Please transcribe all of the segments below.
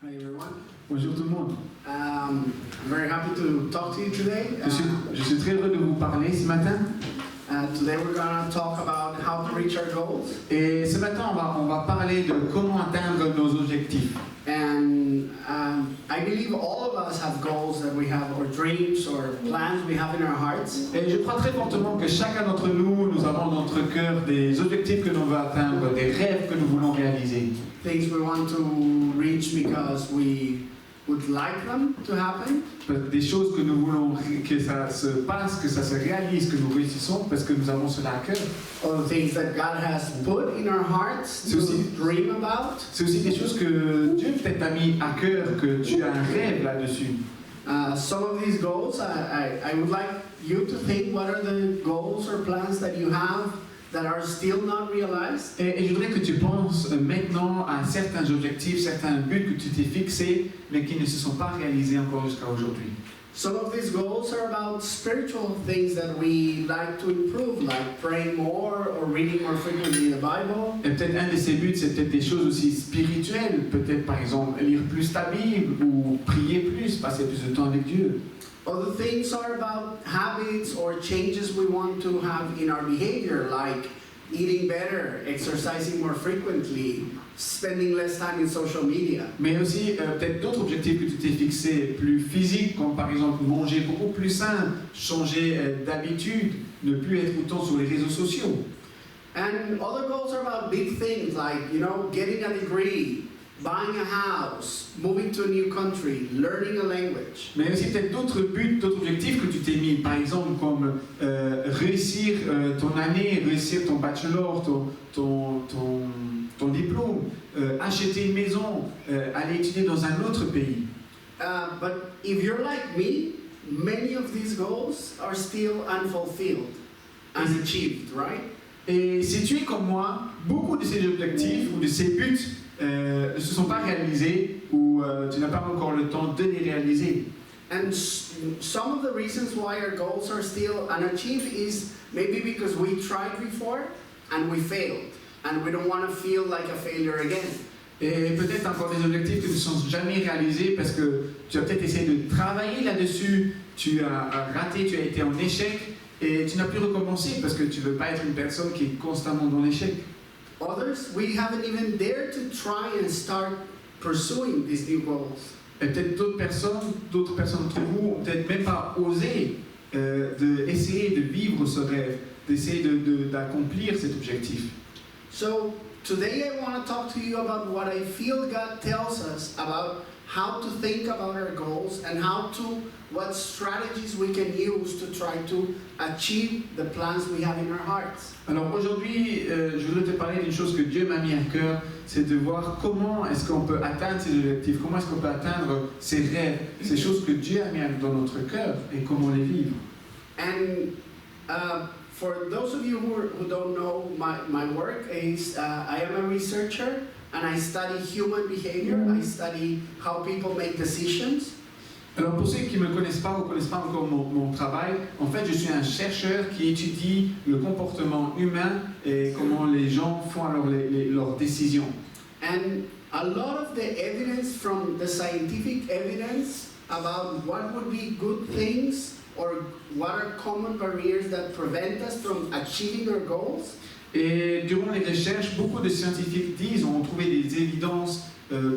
Hi everyone. Bonjour tout le monde. I'm very happy to talk to you today. Je suis très heureux de vous parler ce matin. Today we're going to talk about how to reach our goals. Et ce matin, on va parler de comment atteindre nos objectifs. And I believe all of us have goals that we have, or dreams, or plans we have in our hearts. Et je crois très fortement que chacun d'entre nous, nous avons dans notre cœur des objectifs que l'on veut atteindre, des rêves que nous voulons réaliser. Things we want to reach because we would like them to happen. Des choses que nous voulons que ça se passe, que ça se réalise, que nous réussissons parce que nous avons cela à cœur. Or the things that God has put in our hearts to dream about. C'est aussi des choses que Dieu peut-être a mis à cœur, que tu as un rêve là-dessus. Some of these goals, I would like you to think what are the goals or plans that you have that are still not realized. Et je voudrais que tu penses maintenant à certains objectifs, certains buts que tu t'es fixés, mais qui ne se sont pas réalisés encore jusqu'à aujourd'hui. Some of these goals are about spiritual things that we like to improve, like praying more or reading more frequently the Bible. Et peut-être un de ces buts, c'est peut-être des choses aussi spirituelles, peut-être par exemple lire plus ta Bible ou prier plus, passer plus de temps avec Dieu. Other things are about habits or changes we want to have in our behavior, like eating better, exercising more frequently, spending less time in social media. Mais aussi peut-être d'autres objectifs que tu t'es fixés, plus physiques, comme par exemple manger beaucoup plus sain, changer d'habitude, ne plus être autant sur les réseaux sociaux. And other goals are about big things, like, getting a degree, buying a house, moving to a new country, learning a language. Mais aussi peut-être d'autres buts, d'autres objectifs que tu t'es mis, par exemple comme réussir ton année, réussir ton bachelor, ton diplôme, acheter une maison, aller étudier dans un autre pays. But if you're like me, many of these goals are still unfulfilled, unachieved, right? Et si tu es comme moi, beaucoup de ces objectifs ou de ces buts ne se sont pas réalisés ou tu n'as pas encore le temps de les réaliser. And some of the reasons why our goals are still unachieved is maybe because we tried before and we failed and we don't want to feel like a failure again. Et peut-être encore des objectifs qui ne sont jamais réalisés parce que tu as peut-être essayé de travailler là-dessus, tu as raté, tu as été en échec et tu n'as plus recommencé parce que tu ne veux pas être une personne qui est constamment dans l'échec. Others, we haven't even dared to try and start pursuing these new goals. Et peut-être d'autres personnes d'entre vous ont peut-être même pas osé d'essayer de vivre ce rêve, d'essayer d'accomplir cet objectif. So today I want to talk to you about what I feel God tells us about how to think about our goals and what strategies we can use to try to achieve the plans we have in our hearts. Alors aujourd'hui, je voudrais te parler d'une chose que Dieu m'a mis à cœur, c'est de voir comment est-ce qu'on peut atteindre ces objectifs, comment est-ce qu'on peut atteindre ces rêves, ces choses que Dieu a mis dans notre cœur et comment les vivre. And for those of you who don't know my work, is I am a researcher and I study human behavior. I study how people make decisions. Alors pour ceux qui ne me connaissent pas ou ne connaissent pas encore mon travail, en fait je suis un chercheur qui étudie le comportement humain et comment les gens font alors leurs décisions. And a lot of the evidence from the scientific evidence about what would be good things or what are common barriers that prevent us from achieving our goals. Et durant les recherches, beaucoup de scientifiques ont trouvé des évidences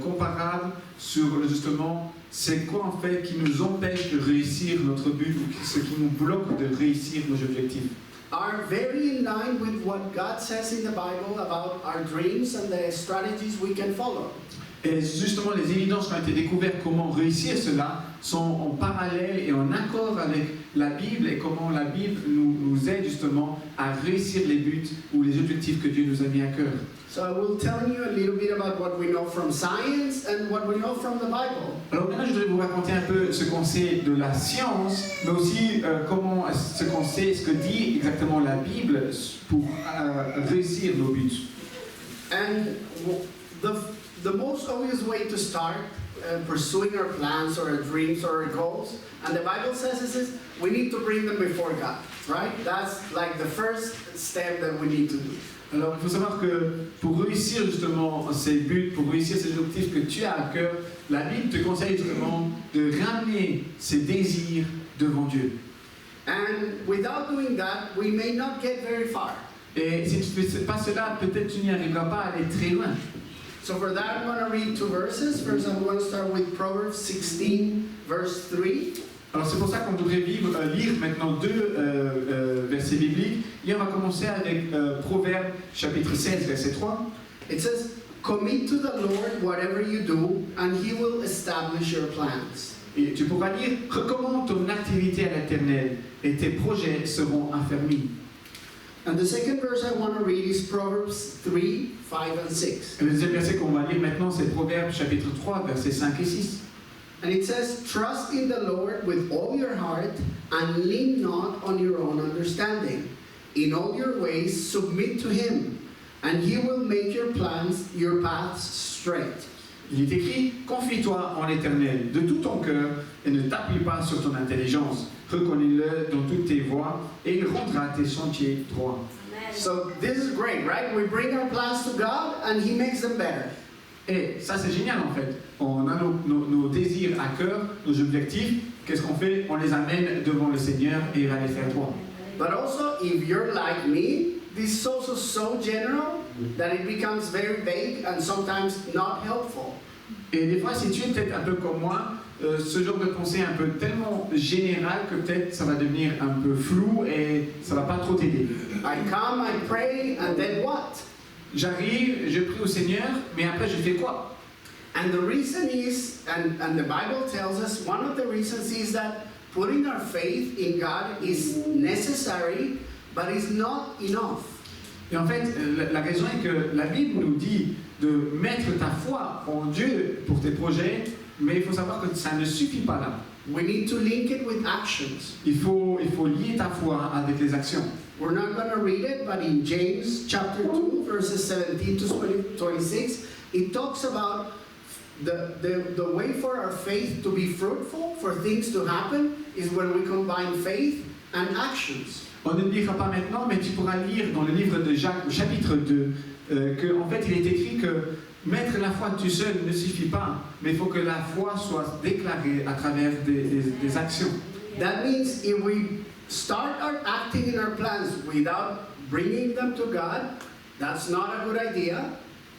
comparables sur justement c'est quoi en fait qui nous empêche de réussir notre but ou ce qui nous bloque de réussir nos objectifs. Are very in line with what God says in the Bible about our dreams and the strategies we can follow. Et justement, les évidences qui ont été découvertes comment réussir cela sont en parallèle et en accord avec la Bible et comment la Bible nous aide justement à réussir les buts ou les objectifs que Dieu nous a mis à cœur. So I will tell you a little bit about what we know from science and what we know from the Bible. Alors maintenant, je voudrais vous raconter un peu ce qu'on sait de la science, mais aussi ce qu'on sait, ce que dit exactement la Bible pour réussir nos buts. And the most obvious way to start pursuing our plans or our dreams or our goals, and the Bible says is we need to bring them before God, right? That's like the first step that we need to do. Alors il faut savoir que pour réussir justement ces buts, pour réussir ces objectifs que tu as à cœur, la Bible te conseille justement de ramener ces désirs devant Dieu. And without doing that, we may not get very far. Et si tu ne fais pas cela, peut-être tu n'y arriveras pas à aller très loin. So for that, I'm going to read 2 verses. First, I'm going to start with Proverbs 16, verse 3. Alors c'est pour ça qu'on voudrait lire maintenant deux versets bibliques. Et on va commencer avec Proverbes chapitre 16, verset 3. It says, "Commit to the Lord whatever you do, and He will establish your plans." Et tu pourras lire, recommande ton activité à l'Éternel et tes projets seront affermis. And the second verse I want to read is Proverbs 3, 5, and 6. Et le deuxième verset qu'on va lire maintenant, c'est Proverbes chapitre 3, versets 5 et 6. And it says, "Trust in the Lord with all your heart, and lean not on your own understanding. In all your ways submit to Him, and He will make your paths straight." Il est écrit, confie-toi en l'Éternel de tout ton cœur et ne t'appuie pas sur ton intelligence. Reconnais-le dans toutes tes voies et il rendra tes sentiers droits. So this is great, right? We bring our plans to God, and He makes them better. Et ça c'est génial en fait. On a nos désirs à cœur, nos objectifs. Qu'est-ce qu'on fait? On les amène devant le Seigneur et il va les faire droits. But also, if you're like me, this is also so general that it becomes very vague and sometimes not helpful. Et des fois, si tu es peut-être un peu comme moi, ce genre de pensée un peu tellement général que peut-être ça va devenir un peu flou et ça va pas trop t'aider. I come, I pray, and then what? J'arrive, je prie au Seigneur, mais après je fais quoi? And the reason is, and the Bible tells us, one of the reasons is that putting our faith in God is necessary, but is not enough. Et en fait, la raison est que la Bible nous dit de mettre ta foi en Dieu pour tes projets, mais il faut savoir que ça ne suffit pas là. We need to link it with actions. Il faut lier ta foi avec les actions. We're not going to read it, but in James chapter 2, verses 17 to 26, it talks about the way for our faith to be fruitful, for things to happen, is when we combine faith and actions. On ne le lira pas maintenant, mais tu pourras lire dans le livre de Jacques, au chapitre 2, qu'en fait il est écrit que mettre la foi tout seul ne suffit pas, mais il faut que la foi soit déclarée à travers des actions. That means if we start acting in our plans without bringing them to God, that's not a good idea.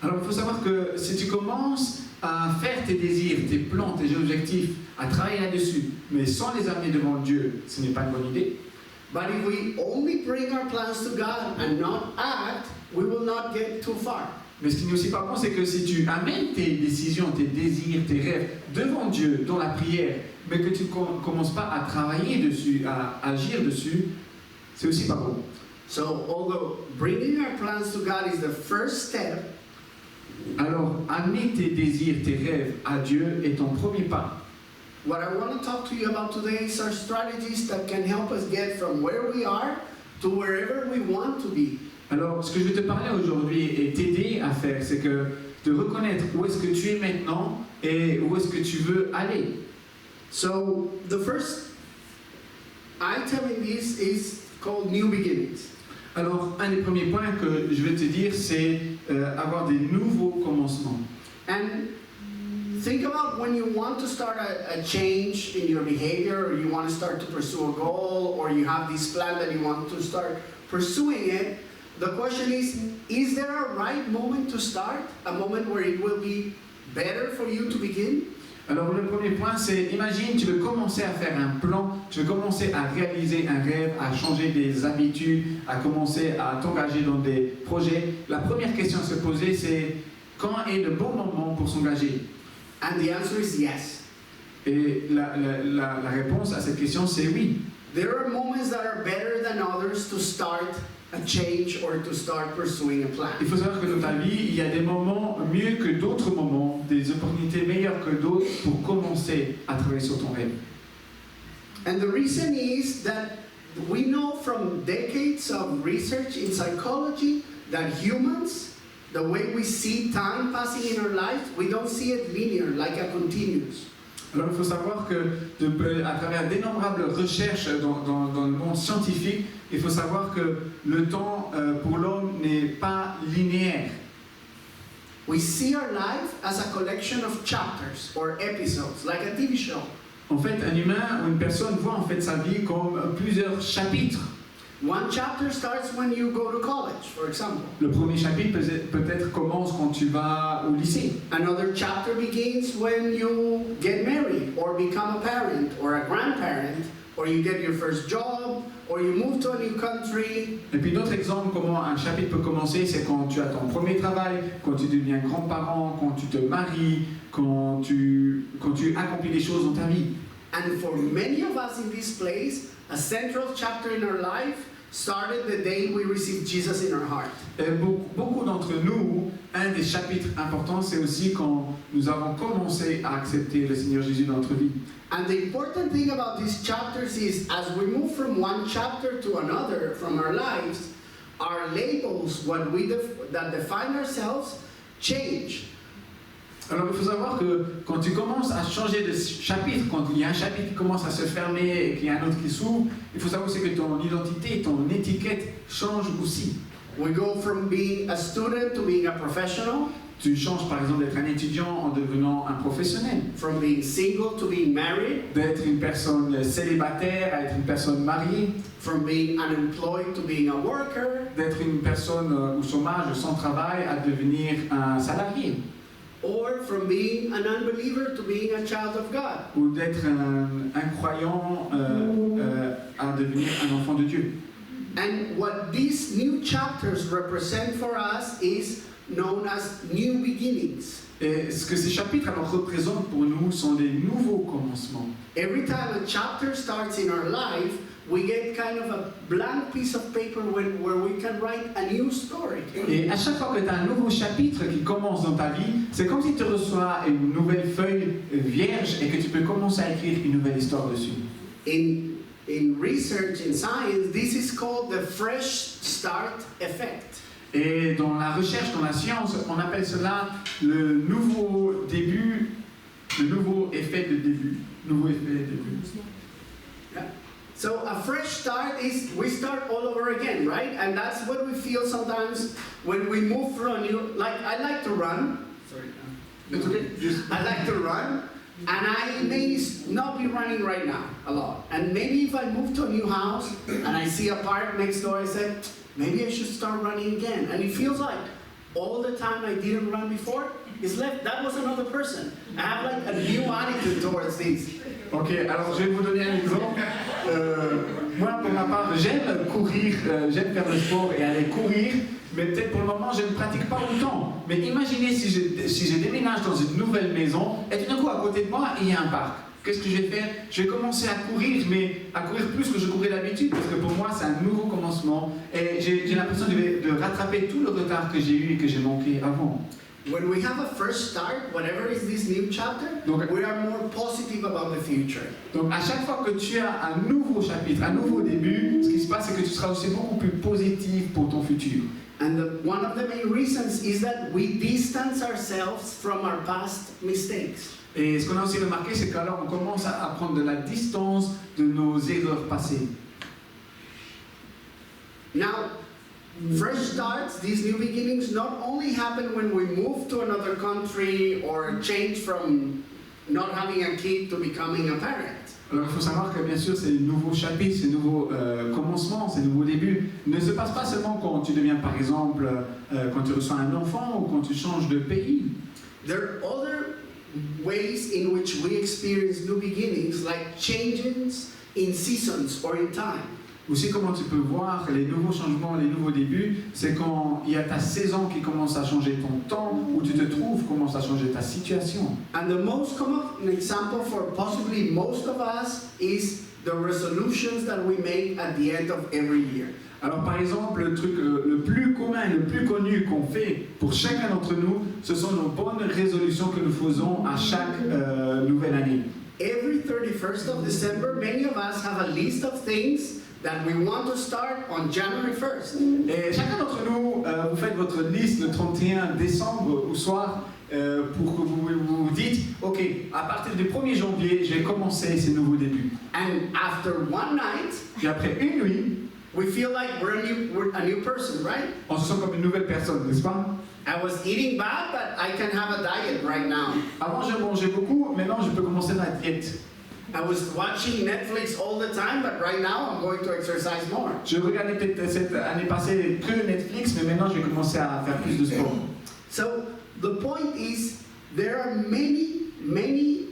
Alors il faut savoir que si tu commences à faire tes désirs, tes plans, tes objectifs, à travailler là-dessus, mais sans les amener devant Dieu, ce n'est pas une bonne idée. But if we only bring our plans to God and not act, we will not get too far. Mais ce qui n'est aussi pas bon, c'est que si tu amènes tes décisions, tes désirs, tes rêves devant Dieu, dans la prière, mais que tu ne commences pas à travailler dessus, à agir dessus, c'est aussi pas bon. So although bringing our plans to God is the first step, alors amener tes désirs, tes rêves à Dieu est ton premier pas. what I want to talk to you about today is our strategies that can help us get from where we are to wherever we want to be. Alors, ce que je vais te parler aujourd'hui et t'aider à faire, c'est que de reconnaître où est-ce que tu es maintenant et où est-ce que tu veux aller. So the first item in this is called new beginnings. Alors, un des premiers points que je vais te dire, c'est avoir des nouveaux commencements. And think about when you want to start a change in your behavior, or you want to start to pursue a goal, or you have this plan that you want to start pursuing it. The question is there a right moment to start? A moment where it will be better for you to begin? Alors le premier point, c'est, imagine, tu veux commencer à faire un plan, tu veux commencer à réaliser un rêve, à changer des habitudes, à commencer à t'engager dans des projets. La première question à se poser, c'est quand est le bon moment pour s'engager? And the answer is yes. Et la réponse à cette question, c'est oui. There are moments that are better than others to start a change or to start pursuing a plan. Il faut savoir que dans ta vie, il y a des moments mieux que d'autres moments, des opportunités meilleures que d'autres pour commencer à travailler sur ton rêve. And the reason is that we know from decades of research in psychology that humans, the way we see time passing in our lives, we don't see it linear, like a continuous. Alors il faut savoir que à travers d'innombrables recherches dans le monde scientifique, il faut savoir que le temps pour l'homme n'est pas linéaire. We see our life as a collection of chapters or episodes, like a TV show. En fait, un humain ou une personne voit en fait sa vie comme plusieurs chapitres. One chapter starts when you go to college, for example. Le premier chapitre peut-être commence quand tu vas au lycée. Another chapter begins when you get married or become a parent or a grandparent or you get your first job or you move to a new country. Et puis d'autres exemples comment un chapitre peut commencer, c'est quand tu as ton premier travail, quand tu deviens grand-parent, quand tu te maries, quand tu accomplis des choses dans ta vie. And for many of us in this place, a central chapter in our life started the day we received Jesus in our heart. Et beaucoup d'entre nous, un des chapitres importants, c'est aussi quand nous avons commencé à accepter le Seigneur Jésus dans notre vie. And the important thing about these chapters is as we move from one chapter to another from our lives, our labels, that define ourselves, change. Alors il faut savoir que quand tu commences à changer de chapitre, quand il y a un chapitre qui commence à se fermer et qu'il y a un autre qui s'ouvre, il faut savoir aussi que ton identité, ton étiquette change aussi. We go from being a student to being a professional, Tu changes par exemple d'être un étudiant en devenant un professionnel, from being single to being married, d'être une personne célibataire à être une personne mariée, from being unemployed to being a worker, d'être une personne au chômage, sans travail, à devenir un salarié, or from being an unbeliever to being a child of God. ou d'être un croyant à devenir un enfant de Dieu. And what these new chapters represent for us is known as new beginnings. Et ce que ces chapitres alors représentent pour nous sont des nouveaux commencements. Every time a chapter starts in our life, we get kind of a blank piece of paper where we can write a new story. Et à chaque fois que tu as un nouveau chapitre qui commence dans ta vie, c'est comme si tu reçois une nouvelle feuille vierge et que tu peux commencer à écrire une nouvelle histoire dessus. In research, in science, this is called the fresh start effect. Et dans la recherche, dans la science, on appelle cela le nouveau début, le nouveau effet de début. Nouveau effet de début. Yeah. So a fresh start is we start all over again, right? And that's what we feel sometimes when we move through a new. Like I like to run. Sorry, It's okay. I like to run, and I may not be running right now a lot. And maybe if I move to a new house and I see a park next door, I say, maybe I should start running again. And it feels like all the time I didn't run before is left. That was another person. I have like a new attitude towards this. Ok, alors je vais vous donner un exemple. Moi, pour ma part, j'aime courir, j'aime faire le sport et aller courir, mais peut-être pour le moment, je ne pratique pas autant. Mais imaginez si je déménage dans une nouvelle maison et tout d'un coup, à côté de moi, il y a un parc. Qu'est-ce que je vais faire? Je vais commencer à courir, mais à courir plus que je courais d'habitude, parce que pour moi, c'est un nouveau commencement. Et j'ai l'impression de rattraper tout le retard que j'ai eu et que j'ai manqué avant. When we have a first start, whatever is this new chapter, Donc, we are more positive about the future. Donc à chaque fois que tu as un nouveau chapitre, un nouveau début, ce qui se passe, c'est que tu seras aussi beaucoup plus positif pour ton futur. And one of the main reasons is that we distance ourselves from our past mistakes. Et ce qu'on a aussi remarqué, c'est qu'alors on commence à prendre de la distance de nos erreurs passées. Now, fresh starts, these new beginnings, not only happen when we move to another country or change from not having a kid to becoming a parent. Alors il faut savoir que bien sûr ces nouveaux chapitres, ces nouveaux commencements, ces nouveaux débuts ne se passent pas seulement quand tu deviens par exemple, quand tu reçois un enfant ou quand tu changes de pays. There are other ways in which we experience new beginnings, like changes in seasons or in time. Aussi, comment tu peux voir les nouveaux changements, les nouveaux débuts, c'est quand il y a ta saison qui commence à changer, ton temps où tu te trouves commence à changer, ta situation. And the most common example for possibly most of us is the resolutions that we make at the end of every year. Alors par exemple, le truc le plus commun, le plus connu qu'on fait pour chacun d'entre nous, ce sont nos bonnes résolutions que nous faisons à chaque nouvelle année. Every 31st of December, many of us have a list of things that we want to start on January 1st. Et chacun d'entre nous, vous faites votre liste le 31 décembre au soir pour que vous vous dites, ok, à partir du 1er janvier, je vais commencer ces nouveaux débuts. And after one night, Et après une nuit, we feel like we're a new person, right? On se sent comme une nouvelle personne, n'est-ce pas? I was eating bad, but I can have a diet right now. Avant, je mangeais beaucoup, maintenant, je peux commencer la diète. I was watching Netflix all the time, but right now I'm going to exercise more. Je regardais peut-être cette année passée que Netflix, mais maintenant, je vais commencer à faire plus de sport. So the point is, there are many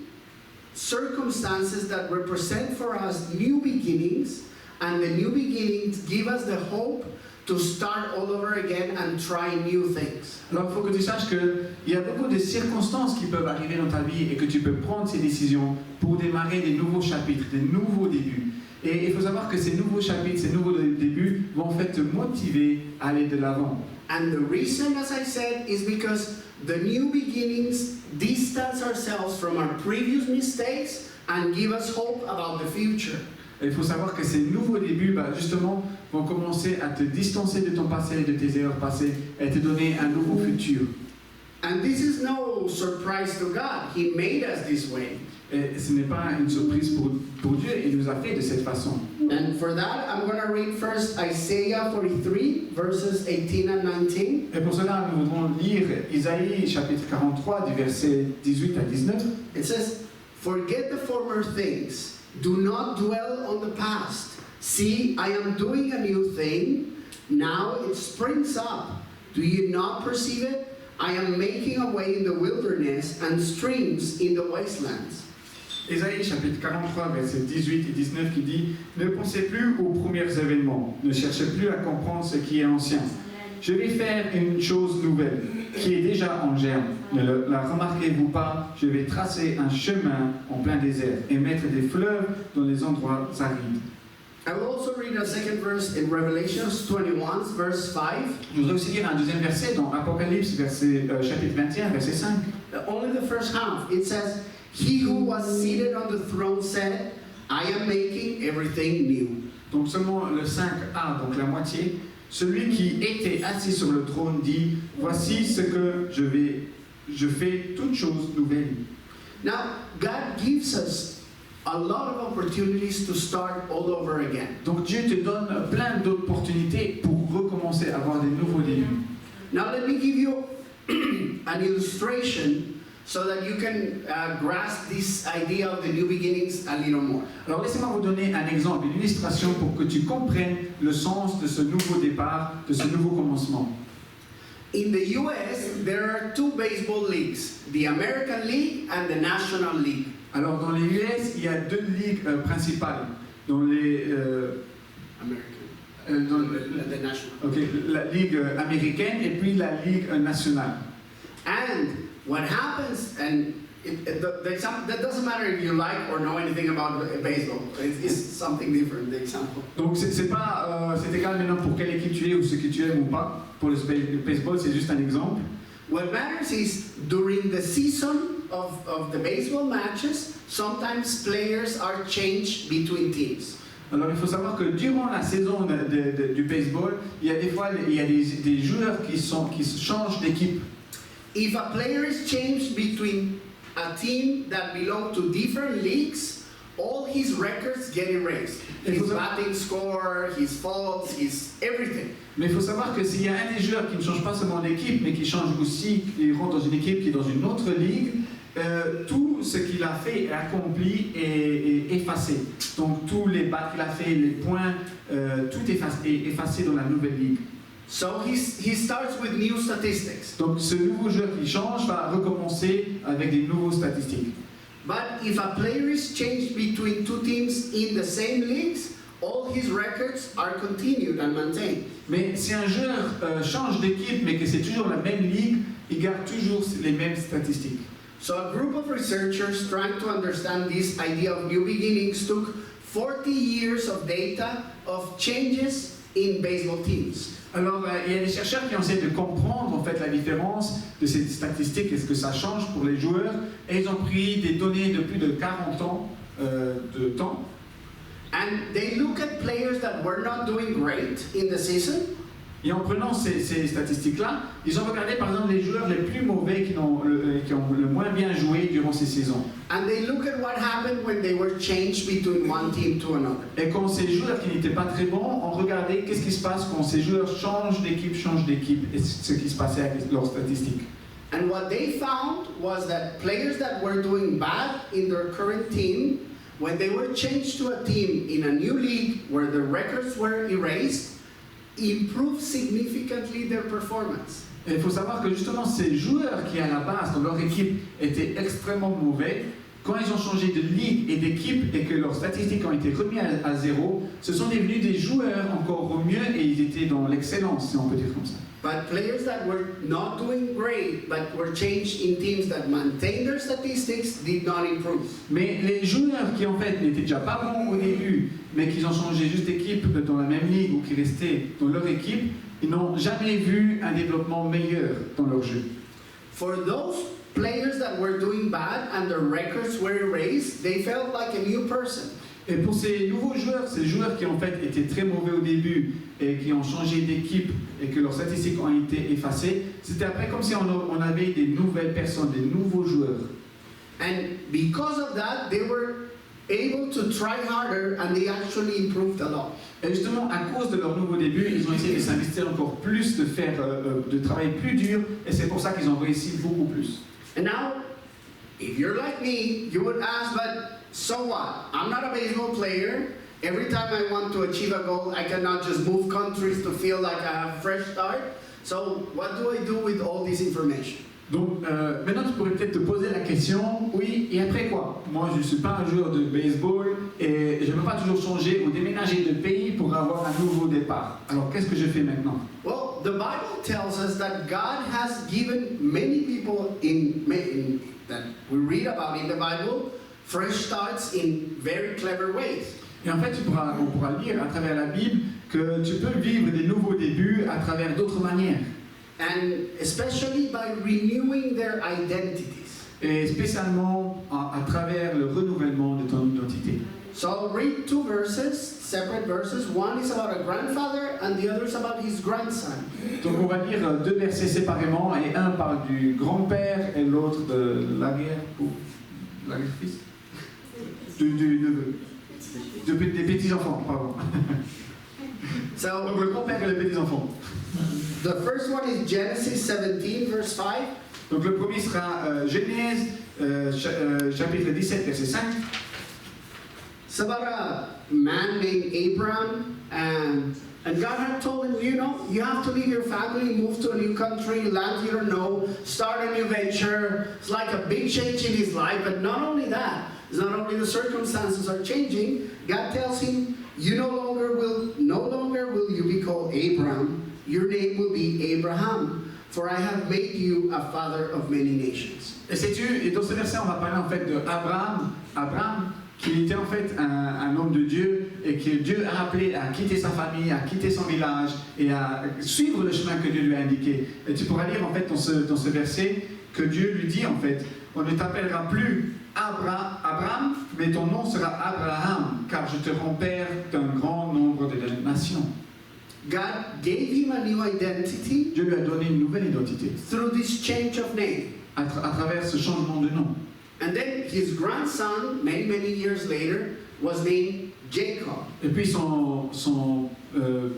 circumstances that represent for us new beginnings, and the new beginnings give us the hope to start all over again and try new things. Alors, il faut que tu saches qu'il y a beaucoup de circonstances qui peuvent arriver dans ta vie et que tu peux prendre ces décisions pour démarrer des nouveaux chapitres, des nouveaux débuts. Et il faut savoir que ces nouveaux chapitres, ces nouveaux débuts vont en fait te motiver à aller de l'avant. And the reason, as I said, is because the new beginnings distance ourselves from our previous mistakes and give us hope about the future. Et il faut savoir que ces nouveaux débuts, justement, vont commencer à te distancer de ton passé, de tes erreurs passées, et te donner un nouveau futur. And this is no surprise to God. He made us this way. Et ce n'est pas une surprise pour Dieu, il nous a fait de cette façon. And for that, I'm going to read first Isaiah 43, verses 18 and 19. Et pour cela, nous voudrons lire Isaïe chapitre 43, du verset 18 à 19. It says, "Forget the former things. Do not dwell on the past. See, I am doing a new thing. Now it springs up. Do you not perceive it? I am making a way in the wilderness and streams in the wastelands." Isaïe chapitre 43, versets 18 et 19 qui dit « Ne pensez plus aux premiers événements, ne cherchez plus à comprendre ce qui est ancien. Je vais faire une chose nouvelle, qui est déjà en germe. Ne la remarquez-vous pas? Je vais tracer un chemin en plein désert et mettre des fleuves dans les endroits arides. » I will also read a second verse in Revelation 21, verse 5. Je voudrais aussi lire un deuxième verset dans Apocalypse, chapitre 21, verset 5. Only the first half. It says, "He who was seated on the throne said, I am making everything new." Donc seulement le 5a, donc la moitié. Celui qui était assis sur le trône dit, voici ce que je fais toutes choses nouvelles. Now, God gives us a lot of opportunities to start all over again. Donc Dieu te donne plein d'opportunités pour recommencer, avoir des nouveaux débuts. Now, let me give you an illustration so that you can grasp this idea of the new beginnings a little more. Alors laissez-moi vous donner un exemple, une illustration pour que tu comprennes le sens de ce nouveau départ, de ce nouveau commencement. In the US, there are two baseball leagues, the American League and the National League. Alors dans les US, il y a deux ligues principales. Dans les The national. Okay, la ligue américaine et puis la ligue nationale. And what happens, and the example, that doesn't matter if you like or know anything about baseball. It's something different, the example. Donc c'est égal maintenant pour quelle équipe tu es ou ce que tu aimes ou pas. Pour le baseball, c'est juste un exemple. What matters is during the season of the baseball matches, sometimes players are changed between teams. Alors il faut savoir que durant la saison du baseball, il y a des fois des joueurs qui changent d'équipe. If a player is changed between a team that belong to different leagues, all his records get erased. His batting score, his faults, his everything. Mais il faut savoir que s'il y a un des joueurs qui ne change pas seulement d'équipe, mais qui change aussi, il rentre dans une équipe qui est dans une autre ligue, tout ce qu'il a fait et accompli est effacé. Donc tous les battes qu'il a fait, les points, tout est effacé dans la nouvelle ligue. So he starts with new statistics. Donc ce nouveau joueur qui change va recommencer avec des nouveaux statistiques. But if a player is changed between two teams in the same leagues, all his records are continued and maintained. Mais si un joueur change d'équipe mais que c'est toujours la même ligue, il garde toujours les mêmes statistiques. So a group of researchers trying to understand this idea of new beginnings took 40 years of data of changes in baseball teams. Alors, il y a des chercheurs qui ont essayé de comprendre en fait la différence de ces statistiques et ce que ça change pour les joueurs. Et ils ont pris des données de plus de 40 ans de temps. And they look at players that were not doing great in the season. Et en prenant ces statistiques-là, ils ont regardé par exemple les joueurs les plus mauvais qui ont le moins bien joué durant ces saisons. And they look at what happened when they were changed between one team to another. Et quand ces joueurs qui n'étaient pas très bons ont regardé qu'est-ce qui se passe quand ces joueurs changent d'équipe, et ce qui se passait avec leurs statistiques. And what they found was that players that were doing bad in their current team, when they were changed to a team in a new league where the records were erased, improved significantly their performance. Et il faut savoir que justement ces joueurs qui à la base dans leur équipe étaient extrêmement mauvais, quand ils ont changé de ligue et d'équipe et que leurs statistiques ont été remises à zéro, ce sont devenus des joueurs encore mieux et ils étaient dans l'excellence, si on peut dire comme ça. But players that were not doing great but were changed in teams that maintained their statistics did not improve. Mais les joueurs qui en fait n'étaient déjà pas bons au début, mais qui ont changé juste d'équipe dans la même ligue ou qui restaient dans leur équipe, ils n'ont jamais vu un développement meilleur dans leur jeu. For those players that were doing bad and their records were erased, they felt like a new person. Et pour ces nouveaux joueurs, ces joueurs qui en fait étaient très mauvais au début et qui ont changé d'équipe et que leurs statistiques ont été effacées, c'était après comme si on avait des nouvelles personnes, des nouveaux joueurs. And because of that, they were able to try harder and they actually improved a lot. Et justement, à cause de leur nouveau début, ils ont essayé de s'investir encore plus, de travailler plus dur, et c'est pour ça qu'ils ont réussi beaucoup plus. And now, if you're like me, you would ask, but so what? I'm not a baseball player. Every time I want to achieve a goal, I cannot just move countries to feel like I have a fresh start. So what do I do with all this information? Donc maintenant tu pourrais peut-être te poser la question, oui, et après quoi? Moi je ne suis pas un joueur de baseball et je ne peux pas toujours changer ou déménager de pays pour avoir un nouveau départ. Alors qu'est-ce que je fais maintenant? Well, the Bible tells us that God has given many people that we read about in the Bible fresh starts in very clever ways. Et en fait on pourra lire à travers la Bible que tu peux vivre des nouveaux débuts à travers d'autres manières. And especially by renewing their identities. Et spécialement à travers le renouvellement de ton identité. So I'll read two verses, separate verses. One is about a grandfather and the other is about his grandson. Donc on va lire deux versets séparément et un parle du grand-père et l'autre de l'arrière-fils. Des petits-enfants, pardon. So Donc le grand-père et les petits-enfants. the first one is Genesis 17, verse 5. Donc le premier sera Genèse, chapitre 17, verset 5. It's about a man named Abraham, and God had told him, you have to leave your family, move to a new country, land you don't know, start a new venture. It's like a big change in his life, but not only that, it's not only the circumstances are changing, God tells him, no longer will you be called Abram, your name will be Abraham, for I have made you a father of many nations. Et sais-tu, et dans ce verset, on va parler en fait de Abraham, qui était en fait un homme de Dieu et que Dieu a appelé à quitter sa famille, à quitter son village et à suivre le chemin que Dieu lui a indiqué. Et tu pourras lire en fait dans ce verset que Dieu lui dit en fait, on ne t'appellera plus Abraham, mais ton nom sera Abraham, car je te rends père d'un grand nombre de nations. God gave him a new identity. Dieu lui a donné une nouvelle identité Through this change of name. à travers ce changement de nom. And then his grandson, many years later, was named Jacob. Et puis son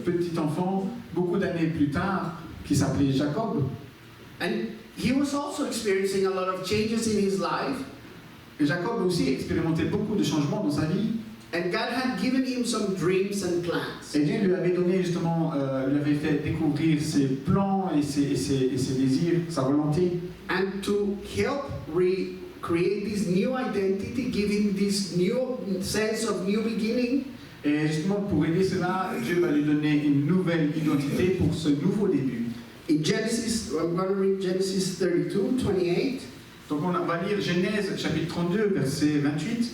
petit enfant, beaucoup d'années plus tard, qui s'appelait Jacob. And he was also experiencing a lot of changes in his life. Et Jacob aussi expérimenté beaucoup de changements dans sa vie. And God had given him some dreams and plans. Et Dieu lui avait donné justement, lui avait fait découvrir ses plans et ses désirs, sa volonté. And to help create this new identity, give him this new sense of new beginning. Et justement pour aider cela, Dieu va lui donner une nouvelle identité pour ce nouveau début. In Genesis, I'm going to read Genesis 32:28. Donc on va lire Genèse chapitre 32, verset 28.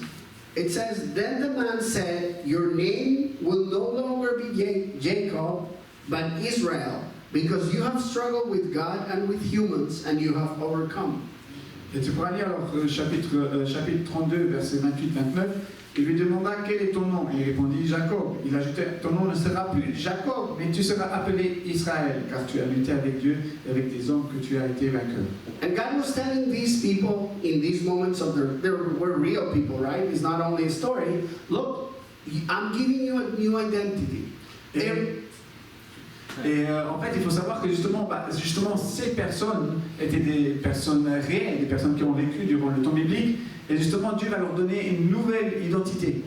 It says, Then the man said, Your name will no longer be Jacob, but Israel, because you have struggled with God and with humans, and you have overcome. Et tu pourras lire alors chapitre 32, versets 28-29. Il lui demanda quel est ton nom. Il répondit Jacob. Il ajoutait ton nom ne sera plus Jacob, mais tu seras appelé Israël, car tu as lutté avec Dieu et avec des hommes que tu as été vainqueur. And God was telling these people in these moments of they were real people, right? It's not only a story. Look, I'm giving you a new identity. Et en fait, il faut savoir que justement, ces personnes étaient des personnes réelles, des personnes qui ont vécu durant le temps biblique. Et justement, Dieu va leur donner une nouvelle identité.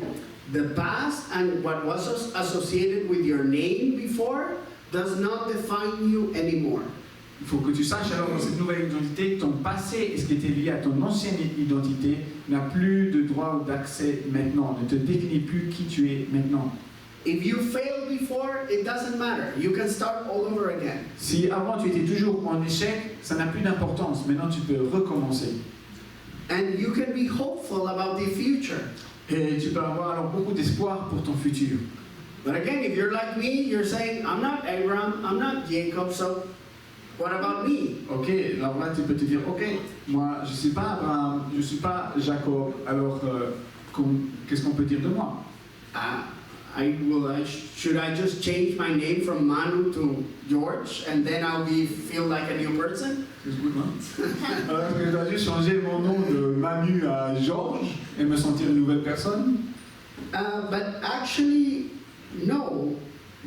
The past and what was associated with your name before does not define you anymore. Il faut que tu saches alors dans cette nouvelle identité que ton passé et ce qui était lié à ton ancienne identité n'a plus de droit ou d'accès maintenant, ne te définit plus qui tu es maintenant. If you failed before, it doesn't matter. You can start all over again. Si avant tu étais toujours en échec, ça n'a plus d'importance. Maintenant tu peux recommencer. And you can be hopeful about the future. Et tu peux avoir alors beaucoup d'espoir pour ton futur. But again, if you're like me, you're saying, I'm not Abraham, I'm not Jacob, so what about me? Ok, alors là tu peux te dire, ok, moi je ne suis pas Abraham, je ne suis pas Jacob, alors qu'est-ce qu'on peut dire de moi? Should I just change my name from Manu to George and then I'll feel like a new person? C'est good, hein? Alors que je dois juste changer mon nom de Manu à Georges et me sentir une nouvelle personne? But actually, no.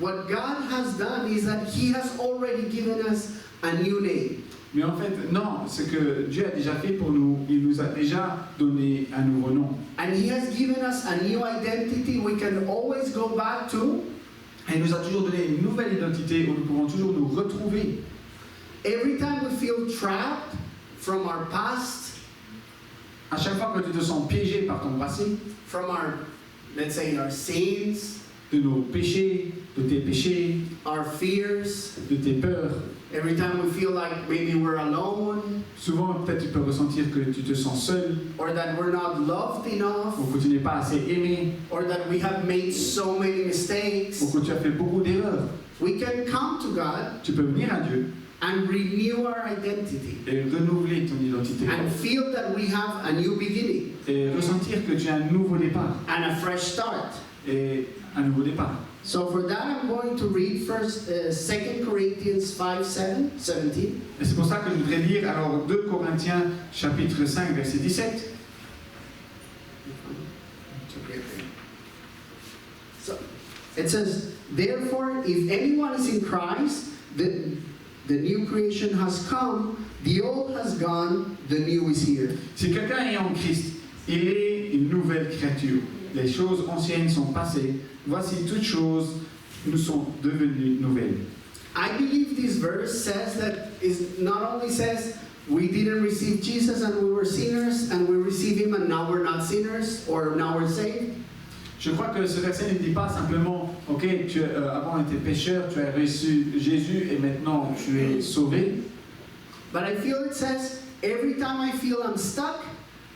What God has done is that He has already given us a new name. Mais en fait, non, ce que Dieu a déjà fait pour nous, il nous a déjà donné un nouveau nom. And He has given us a new identity we can always go back to. Et il nous a toujours donné une nouvelle identité où nous pouvons toujours nous retrouver. Every time we feel trapped from our past, À chaque fois que tu te sens piégé par ton passé, from our, let's say, our sins, de nos péchés, de tes péchés, our fears, de tes peurs, every time we feel like maybe we're alone, souvent peut-être tu peux ressentir que tu te sens seul, or that we're not loved enough, ou que tu n'es pas assez aimé, or that we have made so many mistakes, ou que tu as fait beaucoup d'erreurs. we can come to God Tu peux venir à Dieu and renew our identity et renouveler ton identité and feel that we have a new beginning et ressentir que tu as un nouveau départ and a fresh start. et un nouveau départ. So for that I'm going to read first 2 Corinthians 5:17. Et c'est pour ça que je voudrais lire alors 2 Corinthiens chapitre 5 verset 17. So it says, therefore, if anyone is in Christ, the new creation has come, the old has gone, the new is here. Si quelqu'un est en Christ, il est une nouvelle créature. Les choses anciennes sont passées. Voici toutes choses nous sont devenues nouvelles. I believe this verse says that is not only says we didn't receive Jesus and we were sinners and we received Him and now we're not sinners or now we're saved. Je crois que ce verset ne dit pas simplement, ok, tu avant étais pécheur, tu as reçu Jésus et maintenant tu es sauvé. But I feel it says every time I feel I'm stuck,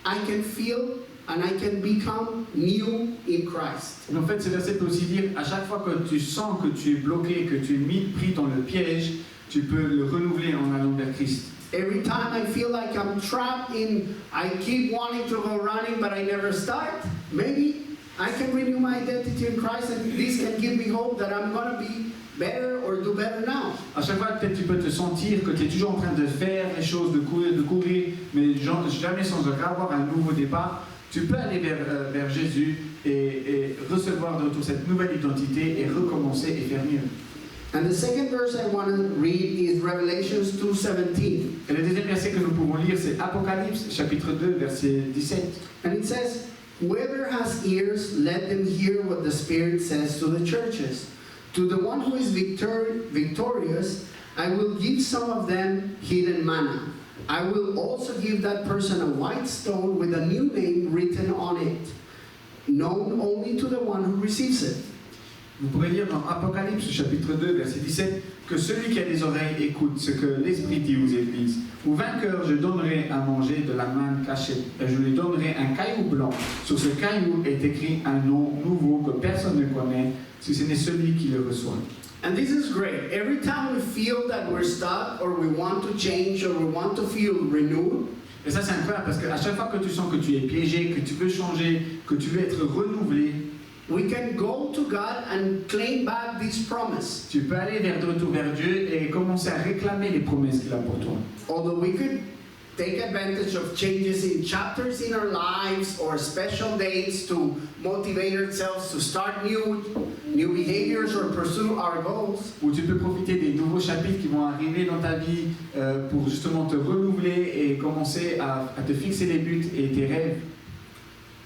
I can feel and I can become new in Christ. Mais en fait, ce verset peut aussi dire, à chaque fois que tu sens que tu es bloqué, que tu es pris dans le piège, tu peux le renouveler en allant vers Christ. Every time I feel like I'm trapped in, I keep wanting to go running but I never start, maybe I can renew my identity in Christ and this can give me hope that I'm going to be better or do better now. À chaque fois, peut-être tu peux te sentir que tu es toujours en train de faire les choses, de courir, mais jamais sans avoir un nouveau départ. Tu peux aller vers Jésus et recevoir de retour cette nouvelle identité et recommencer et faire mieux. And the second verse I want to read is Revelations 2:17. Et le deuxième verset que nous pouvons lire, c'est Apocalypse, chapitre 2, verset 17. And it says, whoever has ears, let them hear what the Spirit says to the churches. To the one who is victorious, I will give some of them hidden manna. I will also give that person a white stone with a new name written on it, known only to the one who receives it. Vous pourrez lire dans Apocalypse, chapitre 2, verset 17, que celui qui a des oreilles écoute ce que l'Esprit dit aux églises. Aux vainqueurs, je donnerai à manger de la manne cachée, et je lui donnerai un caillou blanc. Sur ce caillou est écrit un nom nouveau que personne ne connaît, si ce n'est celui qui le reçoit. And this is great. Every time we feel that we're stuck or we want to change or we want to feel renewed, Et ça, c'est incroyable parce qu'à chaque fois que tu sens que tu es piégé, que tu veux changer, que tu veux être renouvelé, we can go to God and claim back this promise. tu peux aller de retour vers Dieu et commencer à réclamer les promesses qu'il a pour toi. Although we could take advantage of changes in chapters in our lives or special dates to motivate ourselves to start new behaviors or pursue our goals. Où tu peux profiter des nouveaux chapitres qui vont arriver dans ta vie pour justement te renouveler et commencer à te fixer les buts et tes rêves.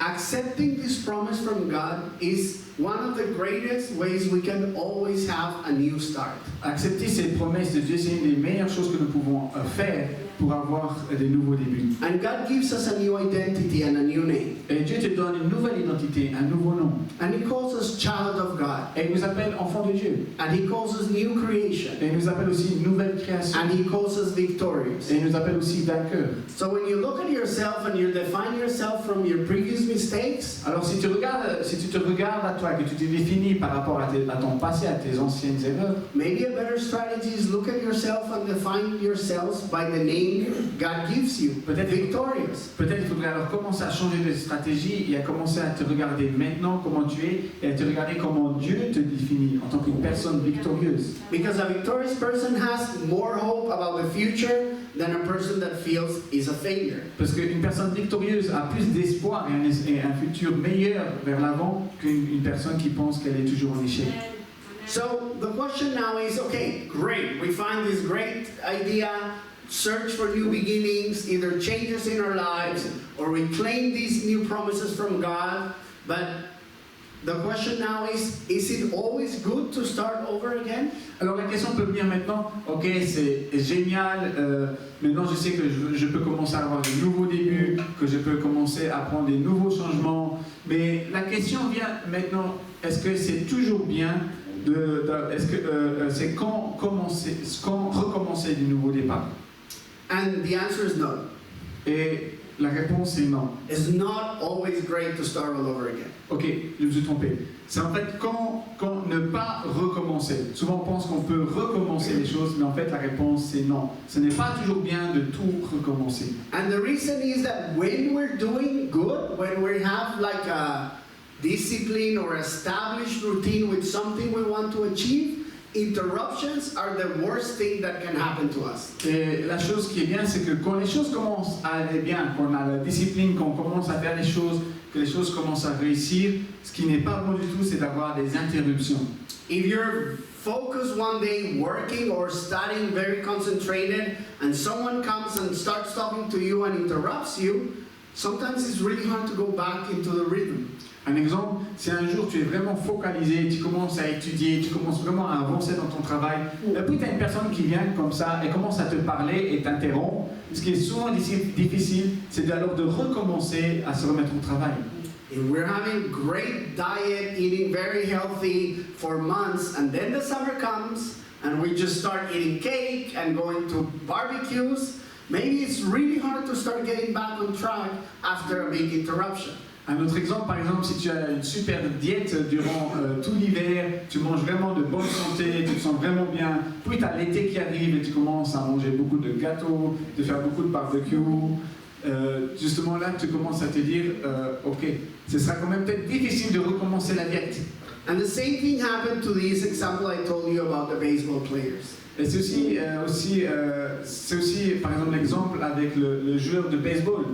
Accepting this promise from God is one of the greatest ways we can always have a new start. Accepter ces promesses de Dieu, c'est une des meilleures choses que nous pouvons faire pour avoir des nouveaux débuts. And God gives us a new identity and a new name. Et Dieu te donne une nouvelle identité, un nouveau nom. And He calls us child of God. Et il nous appelle enfants de Dieu. And He calls us new creation. Et il nous appelle aussi une nouvelle création. And He calls us victorious. Et il nous appelle aussi vainqueurs. So when you look at yourself and you define yourself from your previous mistakes, Alors si tu te regardes à toi, que tu te définis par rapport à ton passé, à tes anciennes erreurs, maybe a better strategy is look at yourself and define yourselves by the name God gives you. Peut-être Victorious. Peut-être il faudrait alors commencer à changer de stratégie et à commencer à te regarder maintenant comment tu es et à te regarder comment Dieu te définit en tant qu'une personne victorieuse. Because a victorious person has more hope about the future than a person that feels is a failure. Parce qu'une personne victorieuse a plus d'espoir et un futur meilleur vers l'avant qu'une personne qui pense qu'elle est toujours en échec. So the question now is, okay, great. We find this great idea, search for new beginnings, either changes in our lives, or we claim these new promises from God. But the question now is it always good to start over again? Alors la question peut venir maintenant, ok, c'est génial, maintenant je sais que je peux commencer à avoir de nouveaux débuts, que je peux commencer à prendre des nouveaux changements, mais la question vient maintenant, est-ce que c'est toujours bien est-ce que c'est quand recommencer du nouveau départ? And the answer is no. Et la réponse est non. It's not always great to start all over again. Ok, je me suis trompé. C'est en fait quand ne pas recommencer. Souvent on pense qu'on peut recommencer les choses, mais en fait la réponse c'est non. Ce n'est pas toujours bien de tout recommencer. And the reason is that when we're doing good, when we have like a discipline or established routine with something we want to achieve, interruptions are the worst thing that can happen to us. Et la chose qui est bien, c'est que quand les choses commencent à aller bien, qu'on a la discipline, qu'on commence à faire les choses, que les choses commencent à réussir, ce qui n'est pas bon du tout, c'est d'avoir des interruptions. If you're focused one day working or studying very concentrated and someone comes and starts talking to you and interrupts you, sometimes it's really hard to go back into the rhythm. Un exemple, si un jour tu es vraiment focalisé, tu commences à étudier, tu commences vraiment à avancer dans ton travail, et puis tu as une personne qui vient comme ça et commence à te parler et t'interrompt, ce qui est souvent difficile, c'est alors de recommencer à se remettre au travail. If we're having great diet, eating very healthy for months, and then the summer comes, and we just start eating cake and going to barbecues, maybe it's really hard to start getting back on track after a big interruption. Un autre exemple, par exemple, si tu as une super diète durant tout l'hiver, tu manges vraiment de bonne santé, tu te sens vraiment bien, puis tu as l'été qui arrive et tu commences à manger beaucoup de gâteaux, de faire beaucoup de barbecue, justement là tu commences à te dire, ok, ce sera quand même peut-être difficile de recommencer la diète. And the same thing happened to this example I told you about the baseball players. Et c'est aussi, par exemple, l'exemple avec le joueur de baseball.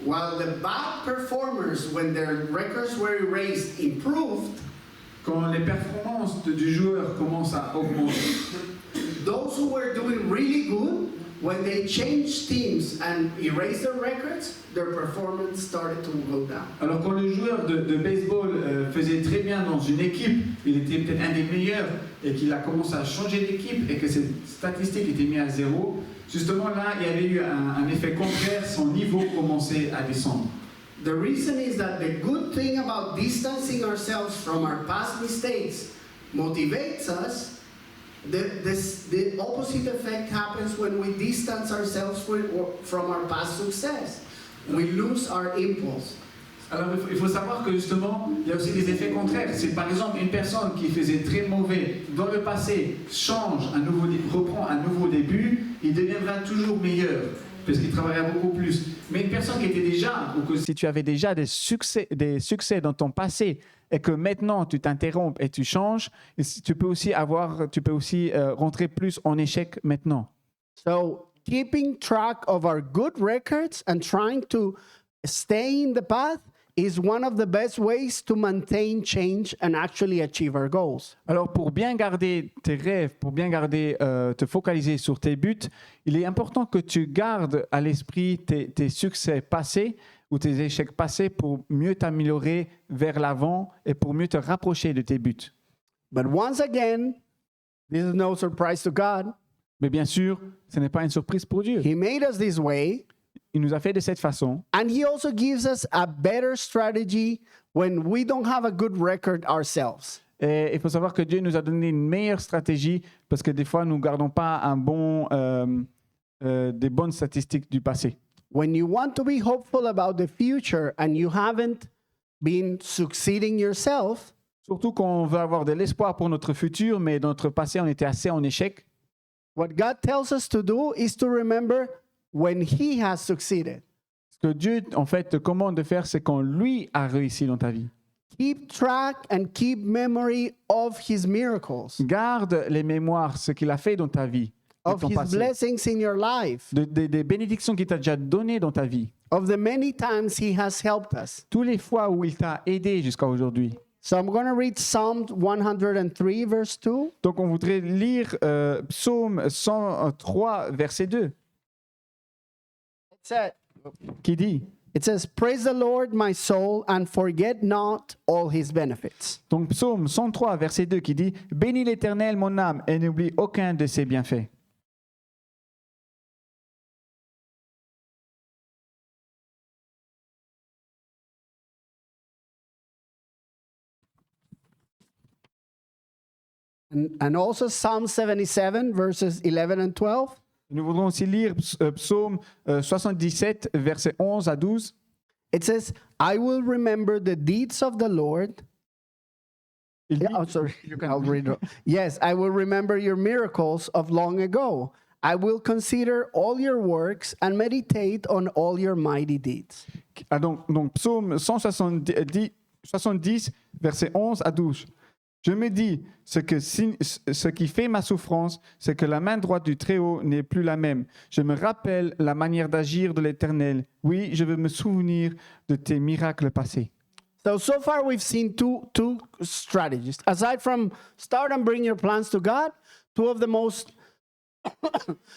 While the bad performers, when their records were erased, improved, quand les performances du joueur commencent à augmenter, those who were doing really good, when they changed teams and erased their records, their performance started to go down. Alors quand le joueur de baseball faisait très bien dans une équipe, il était peut-être un des meilleurs, et qu'il a commencé à changer d'équipe et que ses statistiques étaient mises à zéro, justement là, il y avait eu un effet contraire, son niveau commençait à descendre. The reason is that the good thing about distancing ourselves from our past mistakes motivates us. The opposite effect happens when we distance ourselves from our past success. We lose our impulse. Alors il faut savoir que justement, il y a aussi des effets contraires. C'est par exemple une personne qui faisait très mauvais dans le passé, reprend un nouveau début, il deviendra toujours meilleur. parce qu'il travaillera beaucoup plus. Mais une personne qui était déjà, ou que si tu avais déjà des succès dans ton passé et que maintenant tu t'interromps et tu changes, tu peux aussi rentrer plus en échec maintenant. So, keeping track of our good records and trying to stay in the path is one of the best ways to maintain change and actually achieve our goals. Alors pour bien garder tes rêves, pour bien garder, te focaliser sur tes buts, il est important que tu gardes à l'esprit tes succès passés ou tes échecs passés pour mieux t'améliorer vers l'avant et pour mieux te rapprocher de tes buts. But once again, this is no surprise to God. Mais bien sûr, ce n'est pas une surprise pour Dieu. He made us this way, Il nous a fait de cette façon. and He also gives us a better strategy when we don't have a good record ourselves. Et il faut savoir que Dieu nous a donné une meilleure stratégie parce que des fois, nous ne gardons pas des bonnes statistiques du passé. When you want to be hopeful about the future and you haven't been succeeding yourself, Surtout quand on veut avoir de l'espoir pour notre futur, mais dans notre passé, on était assez en échec. what God tells us to do is to remember when He has succeeded. Ce que Dieu, en fait, te commande de faire, c'est quand lui a réussi dans ta vie. Keep track and keep memory of His miracles, Garde les mémoires, ce qu'il a fait dans ta vie, dans of ton His passé, blessings in your life, des bénédictions qu'il t'a déjà données dans ta vie, of the many times He has helped us. tous les fois où il t'a aidé jusqu'à aujourd'hui. So I'm going to read Psalm 103, verse 2. Donc, on voudrait lire Psaume 103, verset 2, qui dit, It says, Praise the Lord, my soul, and forget not all His benefits. donc Psaume 103, verset 2, qui dit, bénis l'Éternel, mon âme, et n'oublie aucun de ses bienfaits. And also Psalm 77, verses 11 and 12. Nous voudrons aussi lire Psaume 77, versets 11 à 12. It says, I will remember the deeds of the Lord. Il dit, Oh, sorry. I'll read it. Yes, I will remember your miracles of long ago. I will consider all your works and meditate on all your mighty deeds. donc Psaume 170, versets 11 à 12. Je me dis, ce qui fait ma souffrance, c'est que la main droite du Très-Haut n'est plus la même. Je me rappelle la manière d'agir de l'Éternel. Oui, je veux me souvenir de tes miracles passés. So far we've seen two strategies. Aside from start and bring your plans to God, two of the most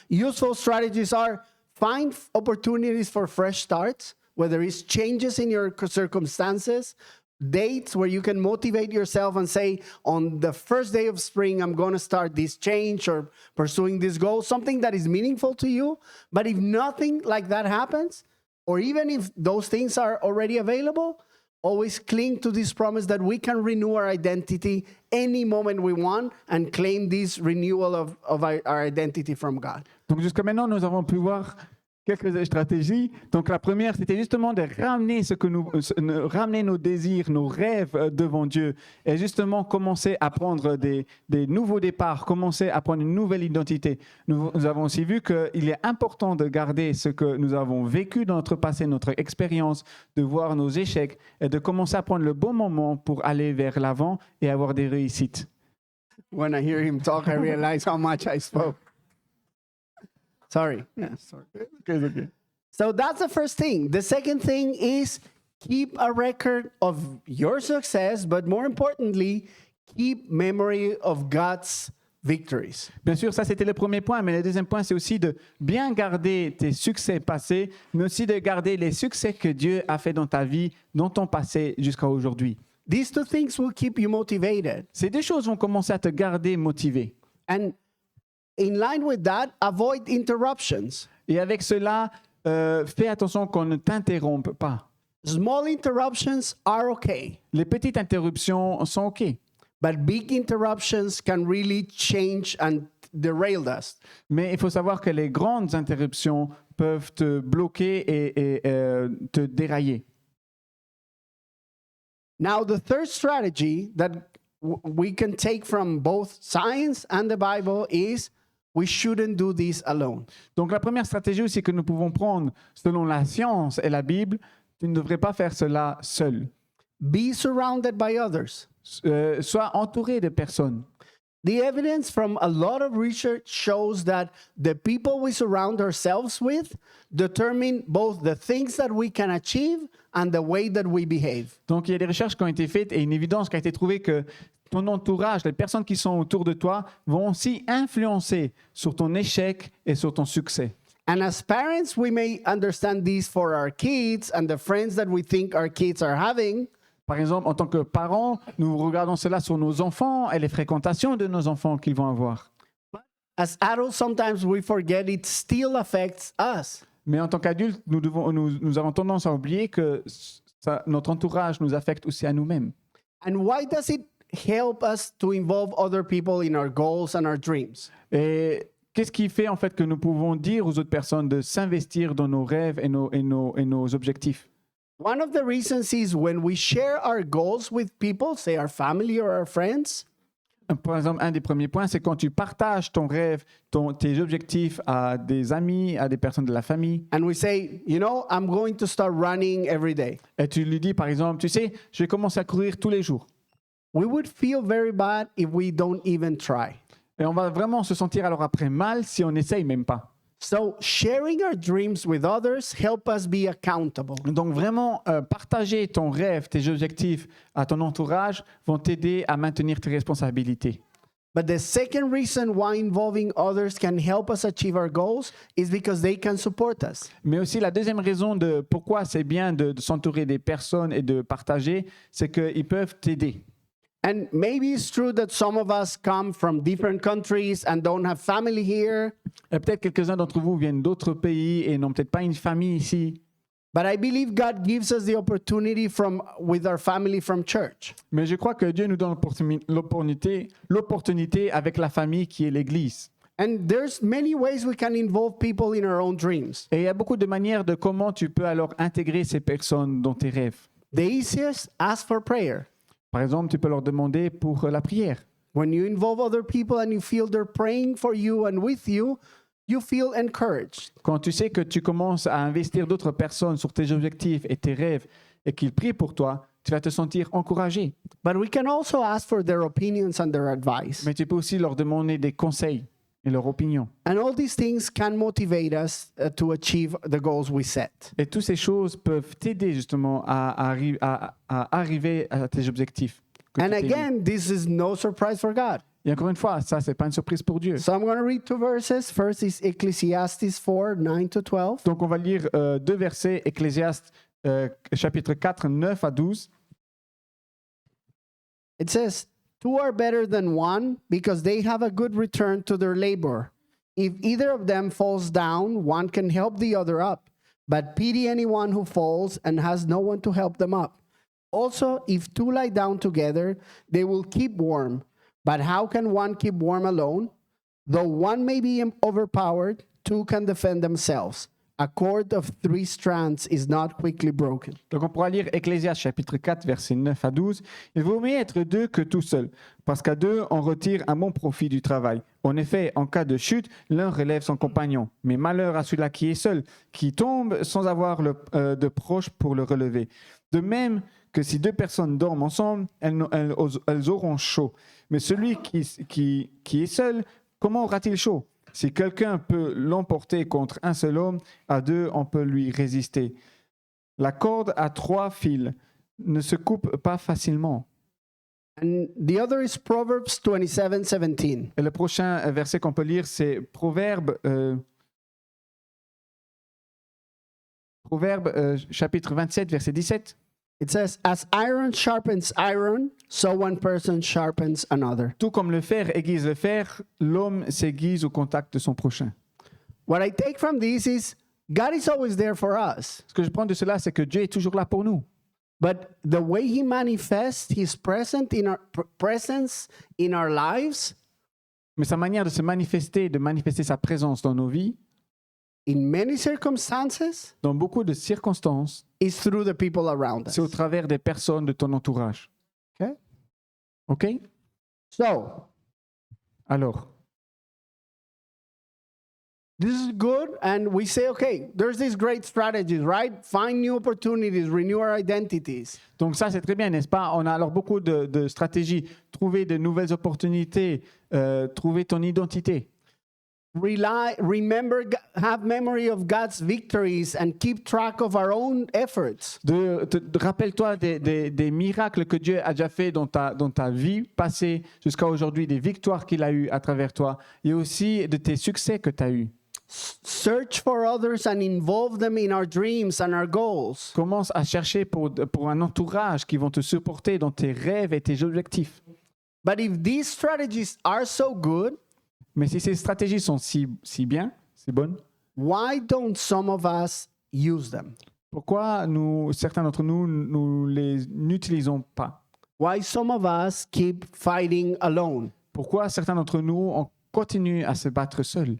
useful strategies are find opportunities for fresh starts, whether it's changes in your circumstances, dates where you can motivate yourself and say, on the first day of spring, I'm going to start this change or pursuing this goal, something that is meaningful to you. But if nothing like that happens, or even if those things are already available, always cling to this promise that we can renew our identity any moment we want and claim this renewal of our identity from God. Donc jusqu'à maintenant, nous avons pu voir quelques stratégies. Donc la première, c'était justement de ramener ramener nos désirs, nos rêves devant Dieu et justement commencer à prendre des nouveaux départs, commencer à prendre une nouvelle identité. Nous avons aussi vu qu'il est important de garder ce que nous avons vécu dans notre passé, notre expérience, de voir nos échecs et de commencer à prendre le bon moment pour aller vers l'avant et avoir des réussites. When I hear him talk, I realize how much I spoke. Sorry. Yeah, sorry. Okay. So that's the first thing. The second thing is keep a record of your success, but more importantly, keep memory of God's victories. Bien sûr, ça c'était le premier point, mais le deuxième point, c'est aussi de bien garder tes succès passés, mais aussi de garder les succès que Dieu a fait dans ta vie, dans ton passé jusqu'à aujourd'hui. These two things will keep you motivated. Ces deux choses vont commencer à te garder motivé. And in line with that, avoid interruptions. Et avec cela, fais attention qu'on ne t'interrompe pas. Small interruptions are okay, Les petites interruptions sont OK, but big interruptions can really change and derail us. mais il faut savoir que les grandes interruptions peuvent te bloquer et te dérailler. Now, the third strategy that we can take from both science and the Bible is we shouldn't do this alone. Donc la première stratégie aussi que nous pouvons prendre selon la science et la Bible, tu ne devrais pas faire cela seul. Be surrounded by others. Sois entouré de personnes. The evidence from a lot of research shows that the people we surround ourselves with determine both the things that we can achieve and the way that we behave. Donc il y a des recherches qui ont été faites et une évidence qui a été trouvée que ton entourage, les personnes qui sont autour de toi, vont aussi influencer sur ton échec et sur ton succès. And as parents, we may understand this for our kids and the friends that we think our kids are having. Par exemple, en tant que parents, nous regardons cela sur nos enfants et les fréquentations de nos enfants qu'ils vont avoir. As adults, sometimes we forget it still affects us. Mais en tant qu'adultes, nous avons tendance à oublier que notre entourage nous affecte aussi à nous-mêmes. And why does it help us to involve other people in our goals and our dreams? Et qu'est-ce qui fait en fait que nous pouvons dire aux autres personnes de s'investir dans nos rêves et nos objectifs? One of the reasons is when we share our goals with people, say our family or our friends, Par exemple, un des premiers points, c'est quand tu partages ton rêve, tes objectifs à des amis, à des personnes de la famille. and we say, you know, I'm going to start running every day. Et tu lui dis, par exemple, tu sais, je vais commencer à courir tous les jours. We would feel very bad if we don't even try. Et on va vraiment se sentir alors après mal si on n'essaye même pas. So sharing our dreams with others help us be accountable. Donc vraiment, partager ton rêve, tes objectifs à ton entourage vont t'aider à maintenir tes responsabilités. But the second reason why involving others can help us achieve our goals is because they can support us. Mais aussi la deuxième raison de pourquoi c'est bien de s'entourer des personnes et de partager, c'est qu'ils peuvent t'aider. And maybe it's true that some of us come from different countries and don't have family here. Et peut-être quelques-uns d'entre vous viennent d'autres pays et n'ont peut-être pas une famille ici. But I believe God gives us the opportunity with our family from church. Mais je crois que Dieu nous donne l'opportunité avec la famille qui est l'Église. And there's many ways we can involve people in our own dreams. Et il y a beaucoup de manières de comment tu peux alors intégrer ces personnes dans tes rêves. The easiest, ask for prayer. Par exemple, tu peux leur demander pour la prière. When you involve other people and you feel they're praying for you and with you, you feel encouraged. Quand tu sais que tu commences à investir d'autres personnes sur tes objectifs et tes rêves et qu'ils prient pour toi, tu vas te sentir encouragé. But we can also ask for their opinions and their advice. Mais tu peux aussi leur demander des conseils et leur opinion. And all these things can motivate us to achieve the goals we set. Et toutes ces choses peuvent t'aider justement à arriver à tes objectifs. And again, this is no surprise for God. Et encore une fois, ça, c'est pas une surprise pour Dieu. So I'm going to read two verses. First is Ecclesiastes 4, 9 to 12. Donc, on va lire deux versets, Ecclésiaste chapitre 4, 9 à 12. It says, "Two are better than one because they have a good return to their labor. If either of them falls down, one can help the other up. But pity anyone who falls and has no one to help them up. Also, if two lie down together, they will keep warm. But how can one keep warm alone? Though one may be overpowered, two can defend themselves. A cord of 3 strands is not quickly broken." Donc, on pourra lire Ecclésiaste chapitre 4, versets 9 à 12. Il vaut mieux être deux que tout seul, parce qu'à deux, on retire un bon profit du travail. En effet, en cas de chute, l'un relève son compagnon. Mais malheur à celui-là qui est seul, qui tombe sans avoir de proche pour le relever. De même que si deux personnes dorment ensemble, elles auront chaud. Mais celui qui est seul, comment aura-t-il chaud? Si quelqu'un peut l'emporter contre un seul homme, à deux, on peut lui résister. La corde à 3 fils ne se coupe pas facilement. And the other is Proverbs 27, 17. Et le prochain verset qu'on peut lire, c'est Proverbe chapitre 27, verset 17. It says, "As iron sharpens iron, so one person sharpens another." Tout comme le fer aiguise le fer, l'homme s'aiguise au contact de son prochain. What I take from this is God is always there for us, Ce que je prends de cela, c'est que Dieu est toujours là pour nous. but the way He manifests His presence in our lives, Mais sa manière de se manifester, de manifester sa présence dans nos vies, in many circumstances, dans beaucoup de circonstances, is through the people around us. c'est au travers des personnes de ton entourage. Okay? OK? So, Alors, This is good, and we say, okay, there's these great strategies, right? Find new opportunities, renew our identities. Donc ça, c'est très bien, n'est-ce pas? On a alors beaucoup de stratégies. Trouver de nouvelles opportunités, trouver ton identité. Remember, have memory of God's victories and keep track of our own efforts. Rappelle-toi des miracles que Dieu a déjà fait dans ta vie passée jusqu'à aujourd'hui, des victoires qu'il a eues à travers toi et aussi de tes succès que tu as eus. Search for others and involve them in our dreams and our goals. Commence à chercher pour un entourage qui vont te supporter dans tes rêves et tes objectifs. But if these strategies are so good, mais si ces stratégies sont si bien, si bonnes, why don't some of us use them? Pourquoi certains d'entre nous les n'utilisons pas? Why some of us keep fighting alone? Pourquoi certains d'entre nous on continue à se battre seuls?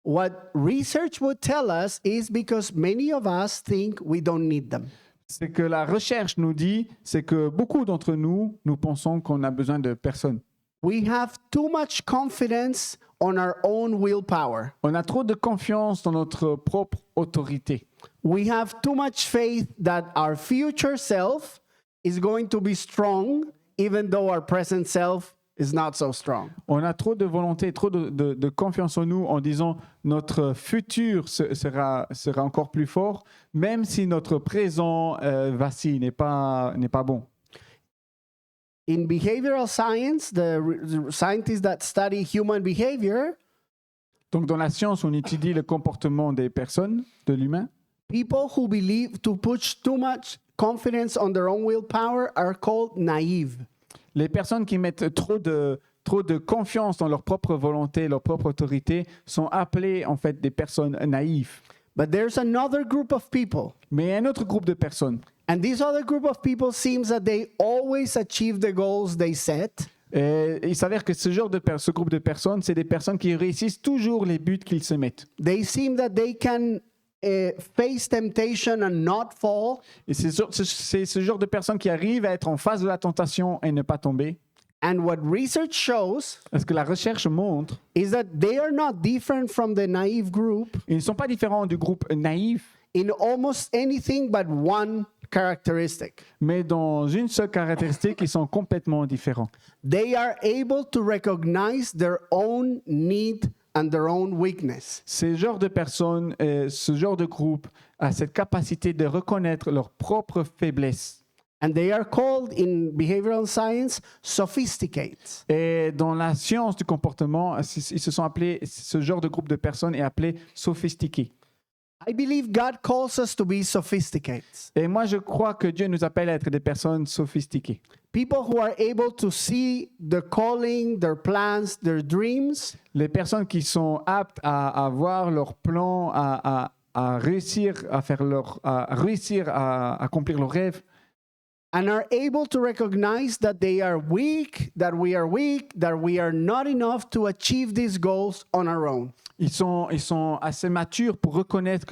What research would tell us is because many of us think we don't need them. C'est que la recherche nous dit, c'est que beaucoup d'entre nous pensons qu'on a besoin de personne. We have too much confidence on our own willpower. On a trop de confiance dans notre propre autorité. We have too much faith that our future self is going to be strong, even though our present self is not so strong. On a trop de volonté, trop de confiance en nous en disant notre futur sera encore plus fort, même si notre présent vacille, n'est pas bon. In behavioral science, the scientists that study human behavior, donc dans la science, on étudie le comportement des personnes, de l'humain. People who believe to put too much confidence on their own willpower are called naive. Les personnes qui mettent trop de confiance dans leur propre volonté, leur propre autorité, sont appelées en fait des personnes naïves. But there's another group of people. Mais un autre groupe de personnes. And this other group of people seems that they always achieve the goals they set. Et il s'avère que ce groupe de personnes, c'est des personnes qui réussissent toujours les buts qu'ils se mettent. They seem that they can face temptation and not fall. Et c'est ce genre de personnes qui arrivent à être en face de la tentation et ne pas tomber. And what research shows Ce que la recherche montre, is that they are not different from the naive group. Ils ne sont pas différents du groupe naïf. In almost anything but one characteristic. Mais dans une seule caractéristique, ils sont complètement différents. They are able to recognize their own need and their own weakness. Ce genre de personnes, ce genre de groupe a cette capacité de reconnaître leurs propres faiblesses. And they are called in behavioral science sophisticates. Et dans la science du comportement, ils se sont appelés, ce genre de groupe de personnes est appelé sophistiqués. I believe God calls us to be sophisticates. Et moi, je crois que Dieu nous appelle à être des personnes sophistiquées. People who are able to see their calling, their plans, their dreams. Les personnes qui sont aptes à voir leurs plans, à réussir à accomplir leurs rêves. And are able to recognize that they are weak, that we are not enough to achieve these goals on our own. Ils sont assez matures pour reconnaître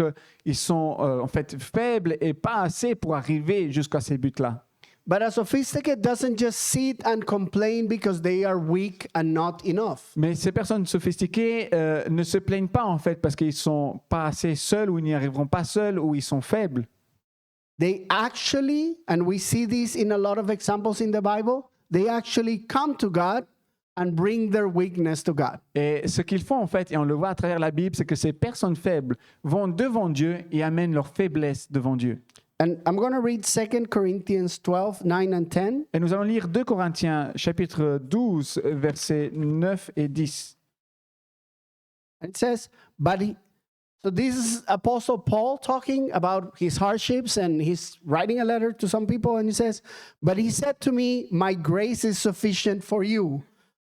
qu'ils sont en fait faibles et pas assez pour arriver jusqu'à ces buts-là. But a sophisticate doesn't just sit and complain because they are weak and not enough. Mais ces personnes sophistiquées ne se plaignent pas en fait parce qu'ils sont pas assez seuls ou ils n'y arriveront pas seuls ou ils sont faibles. They actually, and we see this in a lot of examples in the Bible, they actually come to God and bring their weakness to God. Et ce qu'ils font en fait, et on le voit à travers la Bible, c'est que ces personnes faibles vont devant Dieu et amènent leur faiblesse devant Dieu. And I'm going to read 2 Corinthians 12, 9 and 10. Et nous allons lire 2 Corinthiens chapitre 12, versets 9 et 10. And it says, so this is Apostle Paul talking about his hardships, and he's writing a letter to some people, and he says, "But he said to me, my grace is sufficient for you,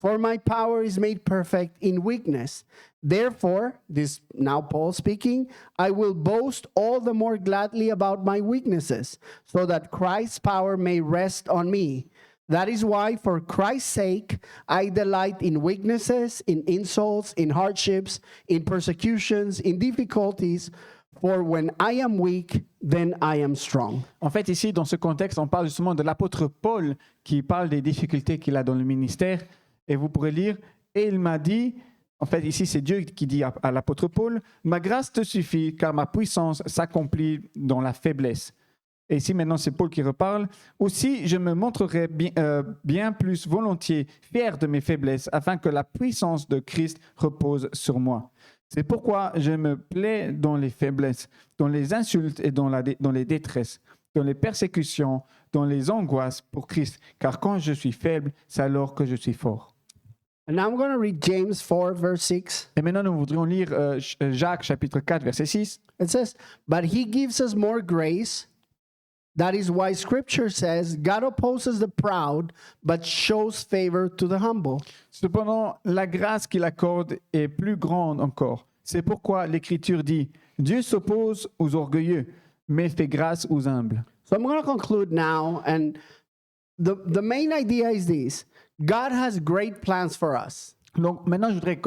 for my power is made perfect in weakness. Therefore," this now Paul speaking, "I will boast all the more gladly about my weaknesses, so that Christ's power may rest on me. That is why, for Christ's sake, I delight in weaknesses, in insults, in hardships, in persecutions, in difficulties. For when I am weak, then I am strong." En fait, ici, dans ce contexte, on parle justement de l'apôtre Paul qui parle des difficultés qu'il a dans le ministère. Et vous pourrez lire, et il m'a dit, en fait, ici, c'est Dieu qui dit à l'apôtre Paul, « Ma grâce te suffit, car ma puissance s'accomplit dans la faiblesse. » Et ici, maintenant, c'est Paul qui reparle. « Aussi, je me montrerai bien plus volontiers fier de mes faiblesses, afin que la puissance de Christ repose sur moi. C'est pourquoi je me plais dans les faiblesses, dans les insultes et dans les détresses, dans les persécutions, dans les angoisses pour Christ. Car quand je suis faible, c'est alors que je suis fort. » And now I'm going to read James 4, verse 6. Et maintenant, nous voudrions lire Jacques, chapitre 4, verset 6. It says, "But he gives us more grace. That is why Scripture says, God opposes the proud, but shows favor to the humble." Cependant, la grâce qu'il accorde est plus grande encore. C'est pourquoi l'Écriture dit, Dieu s'oppose aux orgueilleux, mais fait grâce aux humbles. So I'm going to conclude now, and the main idea is this. God has great plans for us. Donc maintenant, je voudrais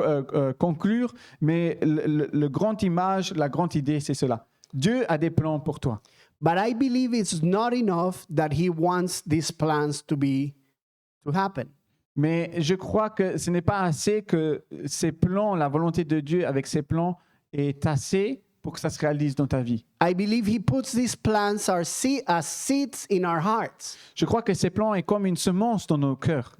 conclure, mais le grand image, la grande idée, c'est cela. Dieu a des plans pour toi. But I believe it's not enough that he wants these plans to happen. Mais je crois que ce n'est pas assez que ces plans, la volonté de Dieu avec ses plans est assez pour que ça se réalise dans ta vie. I believe he puts these plans as seeds in our hearts. Je crois que ces plans est comme une semence dans nos cœurs.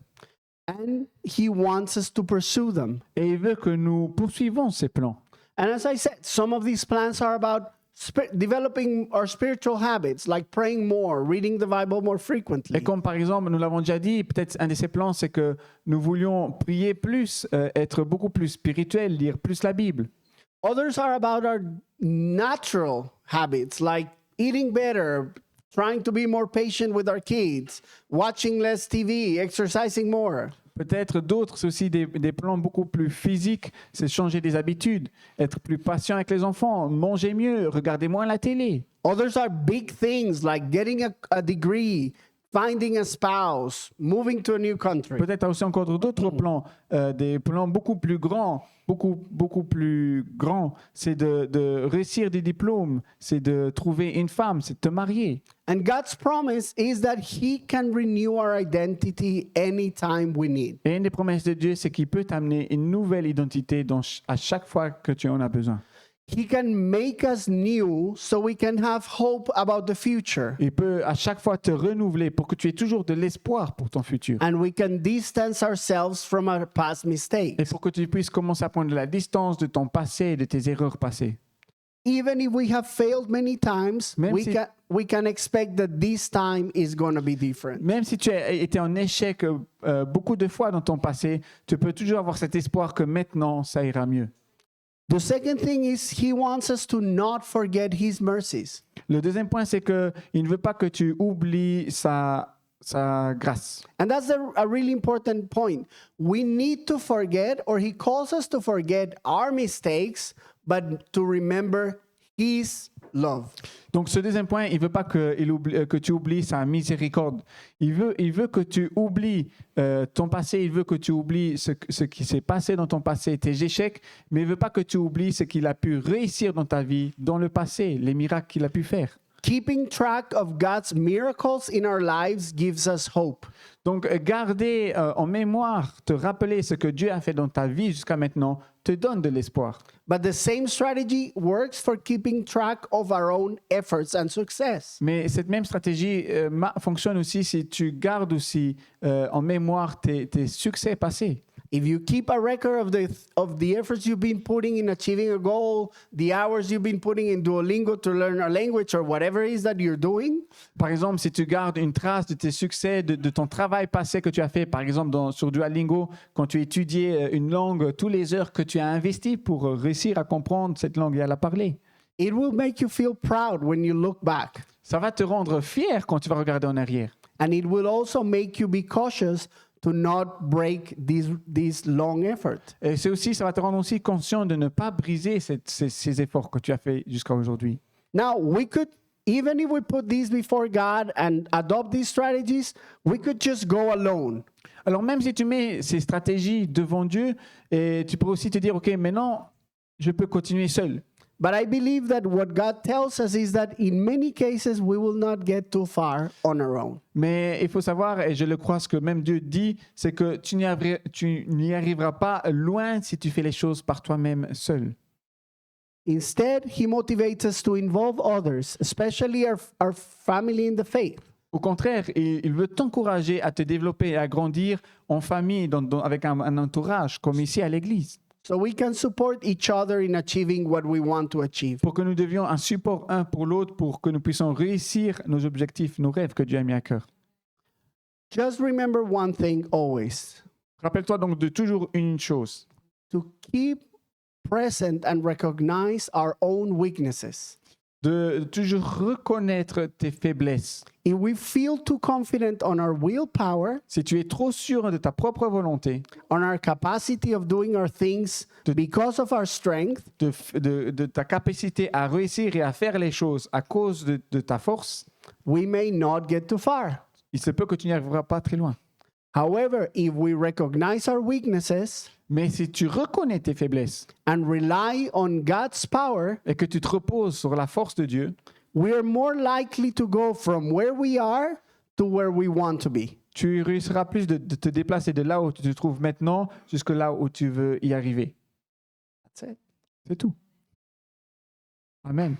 And he wants us to pursue them. Et il veut que nous poursuivons ces plans. And as I said, some of these plans are about developing our spiritual habits, like praying more, reading the Bible more frequently. Et comme par exemple, nous l'avons déjà dit, peut-être un de ces plans, c'est que nous voulions prier plus, être beaucoup plus spirituels, lire plus la Bible. Others are about our natural habits, like eating better, trying to be more patient with our kids, watching less TV, exercising more. Peut-être d'autres, c'est aussi des plans beaucoup plus physiques, c'est changer des habitudes, être plus patient avec les enfants, manger mieux, regarder moins la télé. Others are big things like getting a degree, finding a spouse, moving to a new country. Peut-être aussi encore d'autres plans, des plans beaucoup plus grands, beaucoup plus grands. C'est de réussir des diplômes, c'est de trouver une femme, c'est de te marier. And God's promise is that he can renew our identity anytime we need. Et une des promesses de Dieu, c'est qu'il peut t'amener une nouvelle identité à chaque fois que tu en as besoin. He can make us new so we can have hope about the future. Il peut à chaque fois te renouveler pour que tu aies toujours de l'espoir pour ton futur. And we can distance ourselves from our past mistakes. Et pour que tu puisses commencer à prendre de la distance de ton passé et de tes erreurs passées. Even if we have failed many times, we can expect that this time is going to be different. Même si tu as été en échec beaucoup de fois dans ton passé, tu peux toujours avoir cet espoir que maintenant, ça ira mieux. The second thing is he wants us to not forget his mercies. Le deuxième point, c'est qu'il ne veut pas que tu oublies sa grâce. And that's a really important point. We need to forget, or he calls us to forget our mistakes, but to remember his love. Donc ce deuxième point, il veut pas que tu oublies sa miséricorde. Il veut que tu oublies ton passé, il veut que tu oublies ce qui s'est passé dans ton passé, tes échecs, mais il veut pas que tu oublies ce qu'il a pu réussir dans ta vie, dans le passé, les miracles qu'il a pu faire. Keeping track of God's miracles in our lives gives us hope. Donc garder en mémoire, te rappeler ce que Dieu a fait dans ta vie jusqu'à maintenant, te donne de l'espoir. But the same strategy works for keeping track of our own efforts and success. Mais cette même stratégie fonctionne aussi si tu gardes aussi en mémoire tes succès passés. If you keep a record of the efforts you've been putting in achieving a goal, the hours you've been putting in Duolingo to learn a language or whatever it is that you're doing. Par exemple, si tu gardes une trace de tes succès, de ton travail passé que tu as fait, par exemple sur Duolingo, quand tu étudiais une langue, toutes les heures que tu as investies pour réussir à comprendre cette langue et à la parler. It will make you feel proud when you look back. Ça va te rendre fier quand tu vas regarder en arrière. And it will also make you be cautious to not break these long efforts. Et ça va te rendre aussi conscient de ne pas briser ces efforts que tu as fait jusqu'à aujourd'hui. Now, we could, even if we put these before God and adopt these strategies, we could just go alone. Alors même si tu mets ces stratégies devant Dieu, et tu peux aussi te dire, OK, maintenant, je peux continuer seul. But I believe that what God tells us is that in many cases we will not get too far on our own. Mais il faut savoir, et je le crois, ce que même Dieu dit, c'est que tu n'y arriveras pas loin si tu fais les choses par toi-même seul. Instead, He motivates us to involve others, especially our family in the faith. Au contraire, il veut t'encourager à te développer et à grandir en famille, avec un entourage, comme ici à l'église, So we can support each other in achieving what we want to achieve. pour que nous devions un support un pour l'autre, pour que nous puissions réussir nos objectifs, nos rêves que Dieu a mis à cœur. Just remember one thing always, Rappelle-toi donc de toujours une chose, to keep present and recognize our own weaknesses. de toujours reconnaître tes faiblesses. If we feel too confident on our willpower, Si tu es trop sûr de ta propre volonté, on our capacity of doing our things because of our strength, de ta capacité à réussir et à faire les choses à cause de ta force, we may not get too far. il se peut que tu n'y arriveras pas très loin. However, if we recognize our weaknesses Mais si tu reconnais tes faiblesses and rely on God's power, et que tu te reposes sur la force de Dieu, we are more likely to go from where we are to where we want to be. tu réussiras plus de te déplacer de là où tu te trouves maintenant jusque là où tu veux y arriver. That's it. C'est tout. Amen.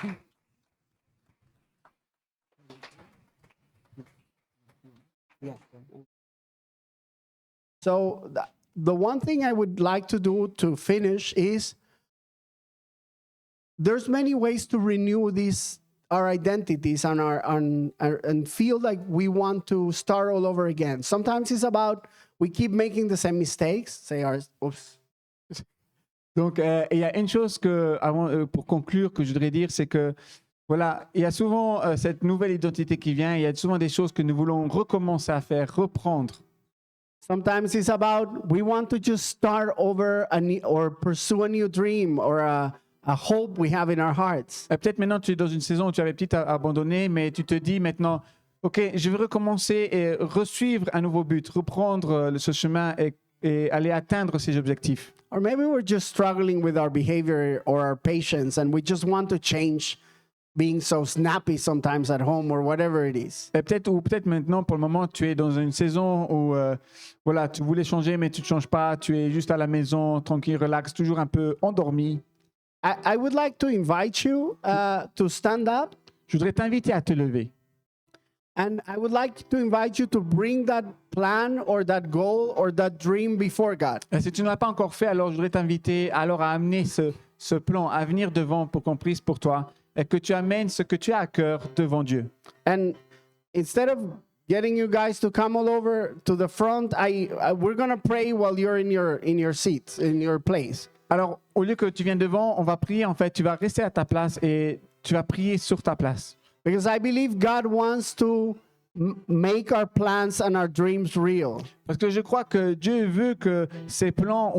So the one thing I would like to do to finish is there's many ways to renew our identities and feel like we want to start all over again. Sometimes it's about we keep making the same mistakes. Oops. Donc, il y a une chose pour conclure que je voudrais dire, c'est que voilà, il y a souvent cette nouvelle identité qui vient, il y a souvent des choses que nous voulons recommencer à faire, reprendre. Sometimes it's about we want to just start over or pursue a new dream or a hope we have in our hearts. Peut-être maintenant tu es dans une saison où tu avais peut-être abandonné, mais tu te dis maintenant, ok, je vais recommencer et resuivre un nouveau but, reprendre ce chemin et aller atteindre ces objectifs. Or maybe we're just struggling with our behavior or our patience and we just want to change being so snappy sometimes at home or whatever it is. Et peut-être maintenant, pour le moment, tu es dans une saison où voilà, tu voulais changer, mais tu ne changes pas, tu es juste à la maison, tranquille, relax, toujours un peu endormi. I would like to invite you to stand up. Je voudrais t'inviter à te lever. And I would like to invite you to bring that plan or that goal or that dream before God. Et si tu ne l'as pas encore fait, alors je voudrais t'inviter alors à amener ce plan, à venir devant pour qu'on prie pour toi et que tu amènes ce que tu as à cœur devant Dieu. And instead of getting you guys to come all over to the front, we're going to pray while you're in your seats, in your place. Alors, au lieu que tu viennes devant, on va prier. En fait, tu vas rester à ta place et tu vas prier sur ta place. Because I believe God wants to make our plans and our dreams real. Parce que je crois que Dieu veut que ces plans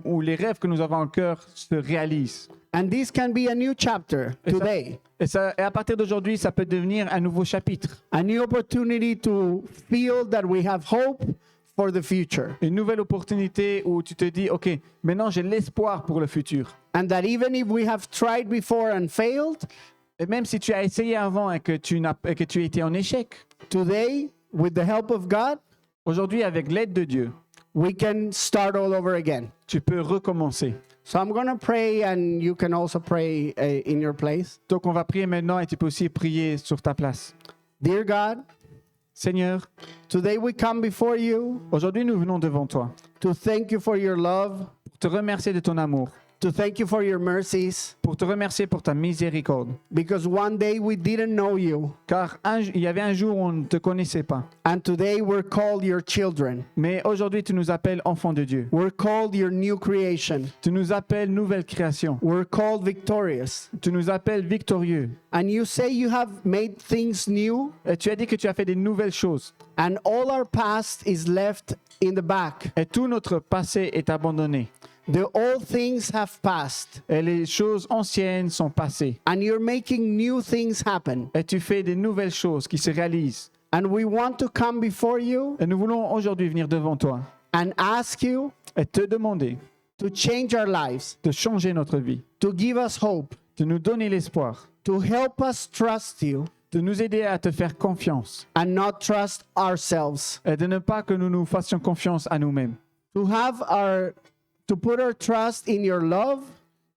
ou les rêves que nous avons en cœur se réalisent. And this can be a new chapter today. Et à partir d'aujourd'hui, ça peut devenir un nouveau chapitre. A new opportunity to feel that we have hope for the future. Une nouvelle opportunité où tu te dis, OK, maintenant j'ai l'espoir pour le futur. And that even if we have tried before and failed, Et même si tu as essayé avant et que tu as été en échec, today, with the help of God, aujourd'hui, avec l'aide de Dieu, we can start all over again. tu peux recommencer. So I'm going to pray and you can also pray in your place. Donc on va prier maintenant et tu peux aussi prier sur ta place. Dear God, Seigneur, today we come before you aujourd'hui nous venons devant toi to thank you for your love, pour te remercier de ton amour, to thank you for your mercies, pour te remercier pour ta miséricorde. because one day we didn't know you, Car il y avait un jour où on ne te connaissait pas. and today we're called your children. Mais aujourd'hui, tu nous appelles enfants de Dieu. We're called your new creation. Tu nous appelles nouvelle création. We're called victorious. Tu nous appelles victorieux. And you say you have made things new, Et tu as dit que tu as fait des nouvelles choses. and all our past is left in the back. Et tout notre passé est abandonné. The old things have passed, Et les choses anciennes sont passées. and you're making new things happen. Et tu fais des nouvelles choses qui se réalisent. And we want to come before you Et nous voulons aujourd'hui venir devant toi and ask you et te demander to change our lives, de changer notre vie, to give us hope, de nous donner l'espoir, to help us trust you de nous aider à te faire confiance and not trust ourselves, et de ne pas que nous nous fassions confiance à nous-mêmes, to put our trust in your love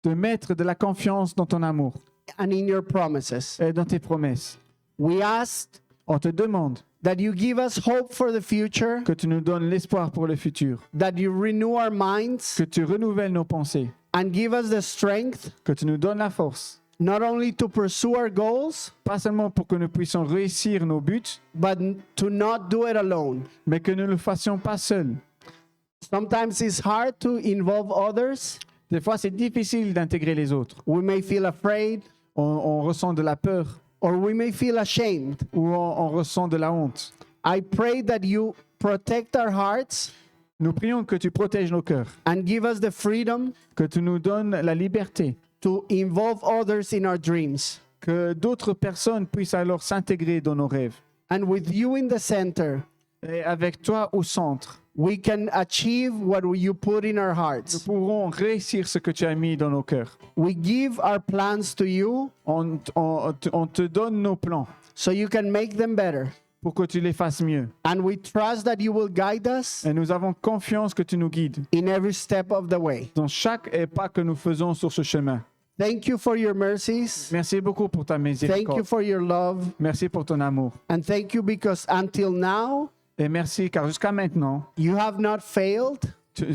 de mettre de la confiance dans ton amour and in your promises. et dans tes promesses. We ask On te demande that you give us hope for the future, que tu nous donnes l'espoir pour le futur, that you renew our minds que tu renouvelles nos pensées, and give us the strength que tu nous donnes la force, not only to pursue our goals, pas seulement pour que nous puissions réussir nos buts, but to not do it alone. mais que nous ne le fassions pas seuls. Sometimes it's hard to involve others. Des fois, c'est difficile d'intégrer les autres. We may feel afraid, On ressent de la peur or we may feel ashamed. ou on ressent de la honte. I pray that you protect our hearts Nous prions que tu protèges nos cœurs, and give us the freedom que tu nous donnes la liberté, to involve others in our dreams. que d'autres personnes puissent alors s'intégrer dans nos rêves. And with you in the center, Et avec toi au centre, we can achieve what you put in our nous hearts. pourrons réussir ce que tu as mis dans nos cœurs. We give our plans to you On te donne nos plans so you can make them better. pour que tu les fasses mieux. And we trust that you will guide us Et nous avons confiance que tu nous guides in every step of the way. dans chaque pas que nous faisons sur ce chemin. Thank you for your mercies. Merci beaucoup pour ta Thank you miséricorde. for your love. Merci pour ton amour. And thank you because until now, Et merci car jusqu'à maintenant, you have not failed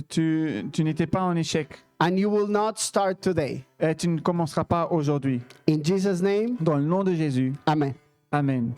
tu n'étais pas en échec. and you will not start today. Et tu ne commenceras pas aujourd'hui. In Jesus' name, Dans le nom de Jésus. amen. Amen.